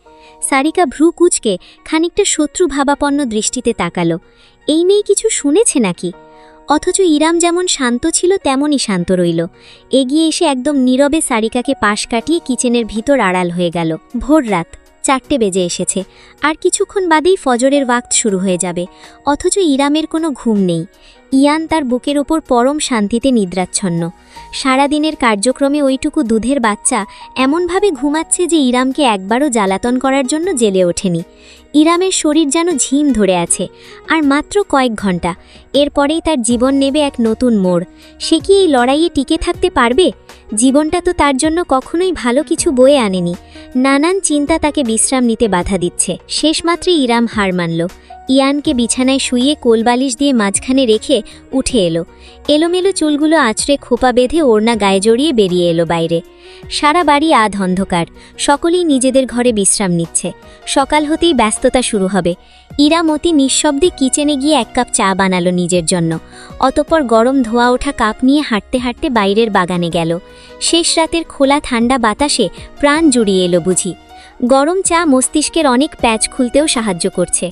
B: সারিকা ভ্রু কুঁচকে খানিকটা শত্রুভাবাপন্ন দৃষ্টিতে তাকালো। এই মেয়ে কিছু শুনেছে নাকি? অথচ ইরাম যেমন শান্ত ছিল তেমনই শান্ত রইল। এগিয়ে এসে একদম নীরবে সারিকাকে পাশ কাটিয়ে কিচেনের ভিতর আড়াল হয়ে গেল। ভোর রাত 4টে বেজে এসেছে, আর কিছুক্ষণ বাদেই ফজরের ওয়াক্ত শুরু হয়ে যাবে। অথচ ইরামের কোনো ঘুম নেই। ইয়ান তার বুকের ওপর পরম শান্তিতে নিদ্রাচ্ছন্ন। সারাদিনের কার্যক্রমে ওইটুকু দুধের বাচ্চা এমনভাবে ঘুমাচ্ছে যে ইরামকে একবারও জ্বালাতন করার জন্য জেলে ওঠেনি। ইরামের শরীর যেন ঝিম ধরে আছে। আর মাত্র কয়েক ঘন্টা, এরপরেই তার জীবন নেবে এক নতুন মোড়। সে কি এই লড়াইয়ে টিকে থাকতে পারবে? জীবনটা তো তার জন্য কখনোই ভালো কিছু বয়ে আনেনি। নানান চিন্তা তাকে বিশ্রাম নিতে বাধা দিচ্ছে। শেষমাত্রে ইরাম হার মানল। ইয়ানকে বিছানায় শুইয়ে কোলবালিশ দিয়ে মাঝখানে রেখে উঠে এলো। এলোমেলো চুলগুলো আঁচড়ে খোপা বেঁধে ওড়না গায়ে জড়িয়ে বেরিয়ে এলো বাইরে। সারা বাড়ি আধ অন্ধকার, সকলেই নিজেদের ঘরে বিশ্রাম নিচ্ছে। সকাল হতেই ব্যস্ততা শুরু হবে। ইরাম অতি নিঃশব্দে কিচেনে গিয়ে 1 কাপ চা বানালো নিজের জন্য। অতঃপর গরম ধোয়া ওঠা কাপ নিয়ে হাঁটতে হাঁটতে বাইরের বাগানে গেল। শেষ রাতের খোলা ঠান্ডা বাতাসে প্রাণ জুড়িয়ে এলো বুঝি। গরম চা মস্তিষ্কের অনেক প্যাচ খুলতেও সাহায্য করছে।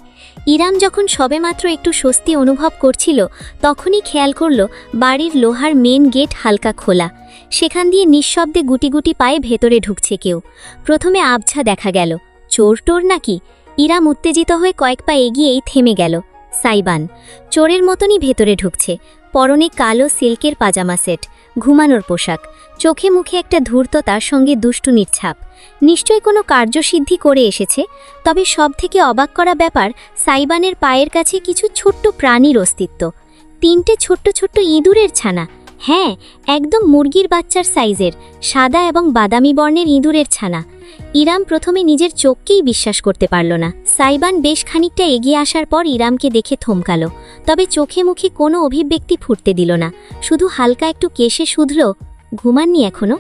B: ইরাম যখন সবেমাত্র একটু স্বস্তি অনুভব করছিল তখনই খেয়াল করল বাড়ির লোহার মেন গেট হালকা খোলা। সেখান দিয়ে নিঃশব্দে গুটি গুটি পায়ে ভেতরে ঢুকছে কেউ। প্রথমে আবছা দেখা গেল, চোর টোর নাকি? ইরাম উত্তেজিত হয়ে কয়েক পা এগিয়েই থেমে গেল। সাইবান চোরের মতনই ভেতরে ঢুকছে, পরনে কালো সিল্কের পাজামা সেট, ঘুমানোর পোশাক, চোখে মুখে একটা ধূর্ততার সঙ্গে দুষ্টুনির ছাপ। নিশ্চয়ই কোনো কার্যসিদ্ধি করে এসেছে। তবে সবথেকে অবাক করা ব্যাপার, সাইবানের পায়ের কাছে কিছু ছোট্ট প্রাণীর অস্তিত্ব। 3টে ছোট্ট ছোট্ট ইঁদুরের ছানা। হ্যাঁ, একদম মুরগির বাচ্চার সাইজের, সাদা এবং বাদামি বর্ণের ইঁদুরের ছানা। ইরাম প্রথমে নিজের চোখকেই বিশ্বাস করতে পারল না। সাইবান বেশ খানিকটা এগিয়ে আসার পর ইরামকে দেখে থমকালো, তবে চোখে মুখে কোনো অভিব্যক্তি ফুটতে দিল না, শুধু হালকা একটু কেশে শুধল, ঘুমাননি এখনো।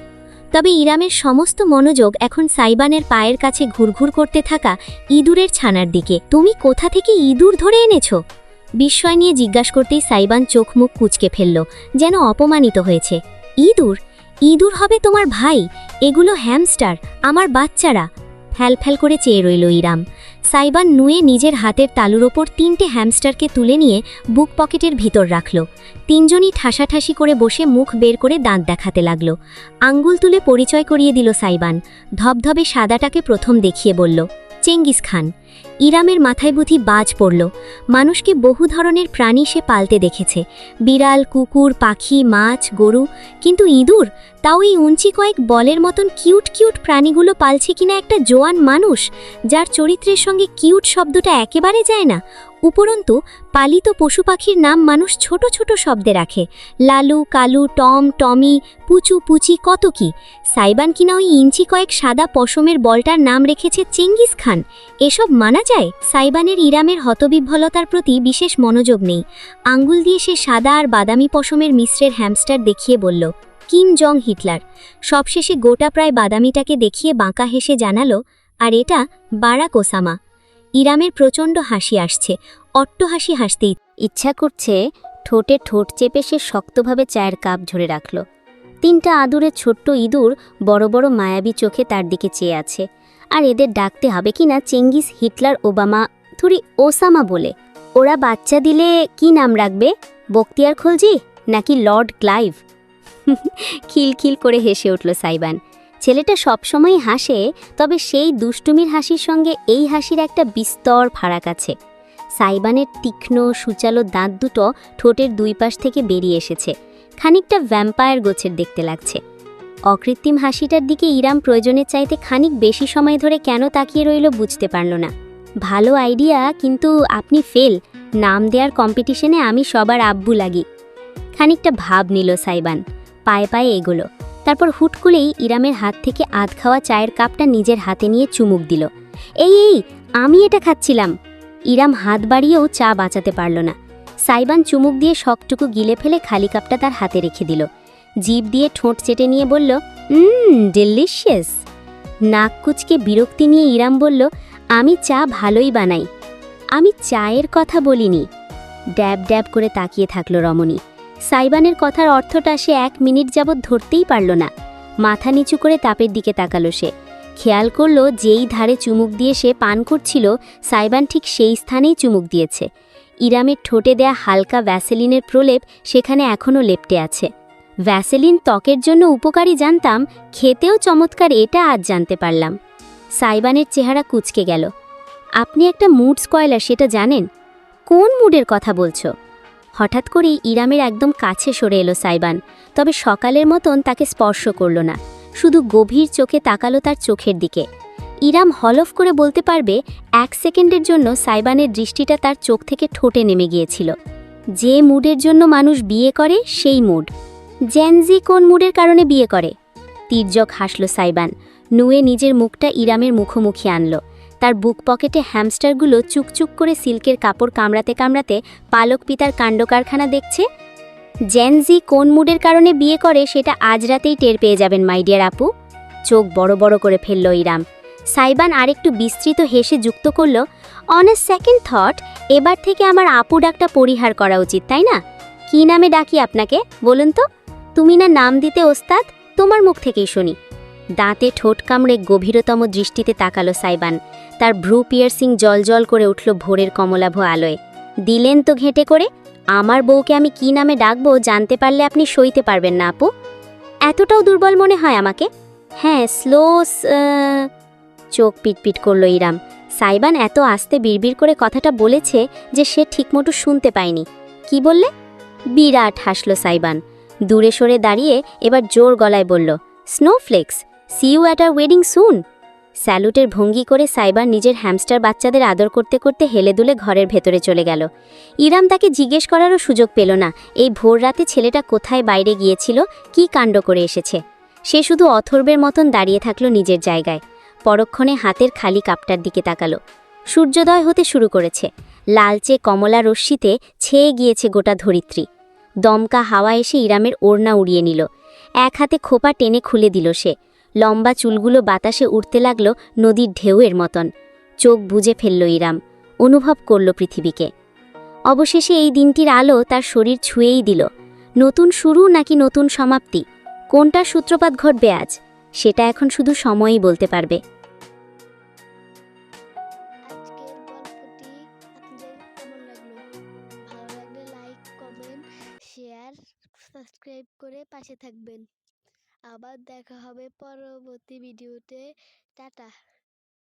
B: তবে ইরামের সমস্ত মনোযোগ এখন সাইবানের পায়ের কাছে ঘুরঘুর করতে থাকা ইঁদুরের ছানার দিকে। তুমি কোথা থেকে ইঁদুর ধরে এনেছো? বিস্ময় নিয়ে জিজ্ঞাসা করতেই সাইবান চোখ মুখ কুঁচকে ফেলল, যেন অপমানিত হয়েছে। ইঁদুর? ইঁদুর হবে তোমার ভাই, এগুলো হ্যামস্টার, আমার বাচ্চারা। ফ্যাল করে চেয়ে রইল ইরাম। সাইবান নুয়ে নিজের হাতের তালুর ওপর 3টে হ্যামস্টারকে তুলে নিয়ে বুক পকেটের ভিতর রাখল। 3জনই ঠাসাঠাসি করে বসে মুখ বের করে দাঁত দেখাতে লাগল। আঙ্গুল তুলে পরিচয় করিয়ে দিল সাইবান। ধবধবে সাদাটাকে প্রথম দেখিয়ে বলল, চেঙ্গিস খান। ইরামের মাথায় বুদ্ধি বাজ পড়ল। মানুষকে বহু ধরনের প্রাণী সে পালতে দেখেছে, বিড়াল, কুকুর, পাখি, মাছ, গরু, কিন্তু ইঁদুর, তাও এই উঞ্চি কয়েক বলের মতন কিউট কিউট প্রাণীগুলো পালছে কিনা একটা জোয়ান মানুষ, যার চরিত্রের সঙ্গে কিউট শব্দটা একেবারে যায় না। উপরন্তু পালিত পশু পাখির নাম মানুষ ছোট ছোট শব্দে রাখে, লালু, কালু, টম, টমি, পুচু, পুচি, কত কি। সাইবান কিনা ওই ইঞ্চি কয়েক সাদা পশমের বলটার নাম রেখেছে চেঙ্গিস খান। এসব মানা যায়? সাইবানের ইরামের হতবিহ্বলতার প্রতি বিশেষ মনোযোগ নেই। আঙ্গুল দিয়ে সে সাদা আর বাদামি পশমের মিশ্রের হ্যামস্টার দেখিয়ে বলল, কিম জং হিটলার। সবশেষে গোটা প্রায় বাদামিটাকে দেখিয়ে বাঁকা হেসে জানালো, আর এটা বারাক ওসামা। ইরামের প্রচণ্ড হাসি আসছে, অট্টহাসি হাসতেই ইচ্ছা করছে। ঠোঁটে ঠোঁট চেপে সে শক্তভাবে চায়ের কাপ ঝরে রাখল। 3টা আদুরে ছোট্ট ইঁদুর বড় বড় মায়াবী চোখে তার দিকে চেয়ে আছে। আর এদের ডাকতে হবে কিনা চেঙ্গিস, হিটলার, ওবামা, থুরি ওসামা বলে। ওরা বাচ্চা দিলে কি নাম রাখবে? বখতিয়ার খলজি নাকি লর্ড ক্লাইভ? খিলখিল করে হেসে উঠল সাইবান। ছেলেটা সবসময় হাসে, তবে সেই দুষ্টুমির হাসির সঙ্গে এই হাসির একটা বিস্তর ফারাক আছে। সাইবানের তীক্ষ্ণ সুচালো দাঁত দুটো ঠোঁটের 2 পাশ থেকে বেরিয়ে এসেছে, খানিকটা ভ্যাম্পায়ার গোছের দেখতে লাগছে। অকৃত্রিম হাসিটার দিকে ইরাম প্রয়োজনের চাইতে খানিক বেশি সময় ধরে কেন তাকিয়ে রইল বুঝতে পারল না। ভালো আইডিয়া, কিন্তু আপনি ফেল। নাম দেওয়ার কম্পিটিশনে আমি সবার আব্বু লাগি। খানিকটা ভাব নিল সাইবান, পায়ে পায়ে এগোলো। তারপর হুট করেই ইরামের হাত থেকে আধ খাওয়া চায়ের কাপটা নিজের হাতে নিয়ে চুমুক দিল। এই আমি এটা খাচ্ছিলাম। ইরাম হাত বাড়িয়েও চা বাঁচাতে পারল না। সাইবান চুমুক দিয়ে শকটুকু গিলে ফেলে খালি কাপটা তার হাতে রেখে দিল। জিভ দিয়ে ঠোঁট চেটে নিয়ে বলল, ডেলিশিয়াস। নাক কুচকে বিরক্তি নিয়ে ইরাম বলল, আমি চা ভালোই বানাই। আমি চায়ের কথা বলিনি। ড্যাব ড্যাব করে তাকিয়ে থাকল রমণী। সাইবানের কথার অর্থটা সে 1 মিনিট যাবৎ ধরতেই পারল না। মাথা নিচু করে তাপের দিকে তাকালো সে। খেয়াল করল যেই ধারে চুমুক দিয়ে সে পান করছিল, সাইবান ঠিক সেই স্থানেই চুমুক দিয়েছে। ইরামের ঠোঁটে দেয়া হালকা ভ্যাসেলিনের প্রলেপ সেখানে এখনও লেপ্টে আছে। ভ্যাসেলিন ত্বকের জন্য উপকারী জানতাম, খেতেও চমৎকার এটা আজ জানতে পারলাম। সাইবানের চেহারা কুঁচকে গেল। আপনি একটা মুড স্পয়লার, সেটা জানেন? কোন মুডের কথা বলছো? হঠাৎ করেই ইরামের একদম কাছে সরে এলো সাইবান, তবে সকালের মতন তাকে স্পর্শ করল না, শুধু গভীর চোখে তাকালো তার চোখের দিকে। ইরাম হলফ করে বলতে পারবে 1 সেকেন্ডের জন্য সাইবানের দৃষ্টিটা তার চোখ থেকে ঠোঁটে নেমে গিয়েছিল। যে মুডের জন্য মানুষ বিয়ে করে সেই মুড। জেনজি কোন মুডের কারণে বিয়ে করে? তির্যক হাসল সাইবান, নুয়ে নিজের মুখটা ইরামের মুখোমুখি আনল। তার বুক পকেটে হ্যামস্টারগুলো চুকচুক করে সিল্কের কাপড় কামড়াতে কামড়াতে পালক পিতার কাণ্ডকারখানা দেখছে। জেনজি কোন মুডের কারণে বিয়ে করে সেটা আজ রাতেই টের পেয়ে যাবেন মাই ডিয়ার আপু। চোখ বড় বড় করে ফেলল ইরাম। সাইবান আরেকটু বিস্তৃত হেসে যুক্ত করল, অন এ সেকেন্ড থট, এবার থেকে আমার আপু ডাকটা পরিহার করা উচিত, তাই না? কি নামে ডাকি আপনাকে বলুন তো? তুমি না নাম দিতে ওস্তাদ, তোমার মুখ থেকেই শুনি। দাঁতে ঠোঁট কামড়ে গভীরতম দৃষ্টিতে তাকালো সাইবান। তার ভ্রু পিয়ার্সিং জলজল করে উঠল ভোরের কমলাভ আলোয়। দিলেন তো ঘেঁটে করে। আমার বউকে আমি কি নামে ডাকবো জানতে পারলে আপনি সইতে পারবেন না আপু। এতটাও দুর্বল মনে হয় আমাকে? হ্যাঁ, স্লো। চোখ পিটপিট করল ইরাম। সাইবান এত আস্তে বিড়বিড় করে কথাটা বলেছে যে সে ঠিকমতো শুনতে পায়নি। কি বললে? বিরাট হাসল সাইবান। দূরে সরে দাঁড়িয়ে এবার জোর গলায় বলল, snowflakes, see you at our wedding soon. স্যালুটের ভঙ্গি করে সাইবান নিজের হ্যামস্টার বাচ্চাদের আদর করতে করতে হেলে দুলে ঘরের ভেতরে চলে গেল। ইরাম তাকে জিজ্ঞেস করারও সুযোগ পেল না এই ভোর রাতে ছেলেটা কোথায় বাইরে গিয়েছিল, কি কাণ্ড করে এসেছে। সে শুধু অথর্বের মতন দাঁড়িয়ে থাকলো নিজের জায়গায়। পরক্ষণে হাতের খালি কাপটার দিকে তাকালো। সূর্যোদয় হতে শুরু করেছে। লালচে কমলা রশ্মিতে ছেয়ে গিয়েছে গোটা ধরিত্রী। দমকা হাওয়া এসে ইরামের ওড়না উড়িয়ে নিল। এক হাতে খোপা টেনে খুলে দিল সে। লম্বা চুলগুলো বাতাসে উড়তে লাগলো নদীর ঢেউয়ের মতন। চোখ বুজে ফেলল ইরাম। অনুভব করল পৃথিবীকে। অবশেষে এই দিনটির আলো তার শরীর ছুঁয়েই দিল। নতুন শুরু নাকি নতুন সমাপ্তি, কোনটার সূত্রপাত ঘটবে আজ, সেটা এখন শুধু সময়ই বলতে পারবে।
A: আজকের গল্পটি আপনাদের কেমন লাগলো? ভালো লাগলে লাইক, কমেন্ট, শেয়ার, সাবস্ক্রাইব করে পাশে থাকবেন। আবার দেখা হবে পরবর্তী ভিডিওতে। টাটা।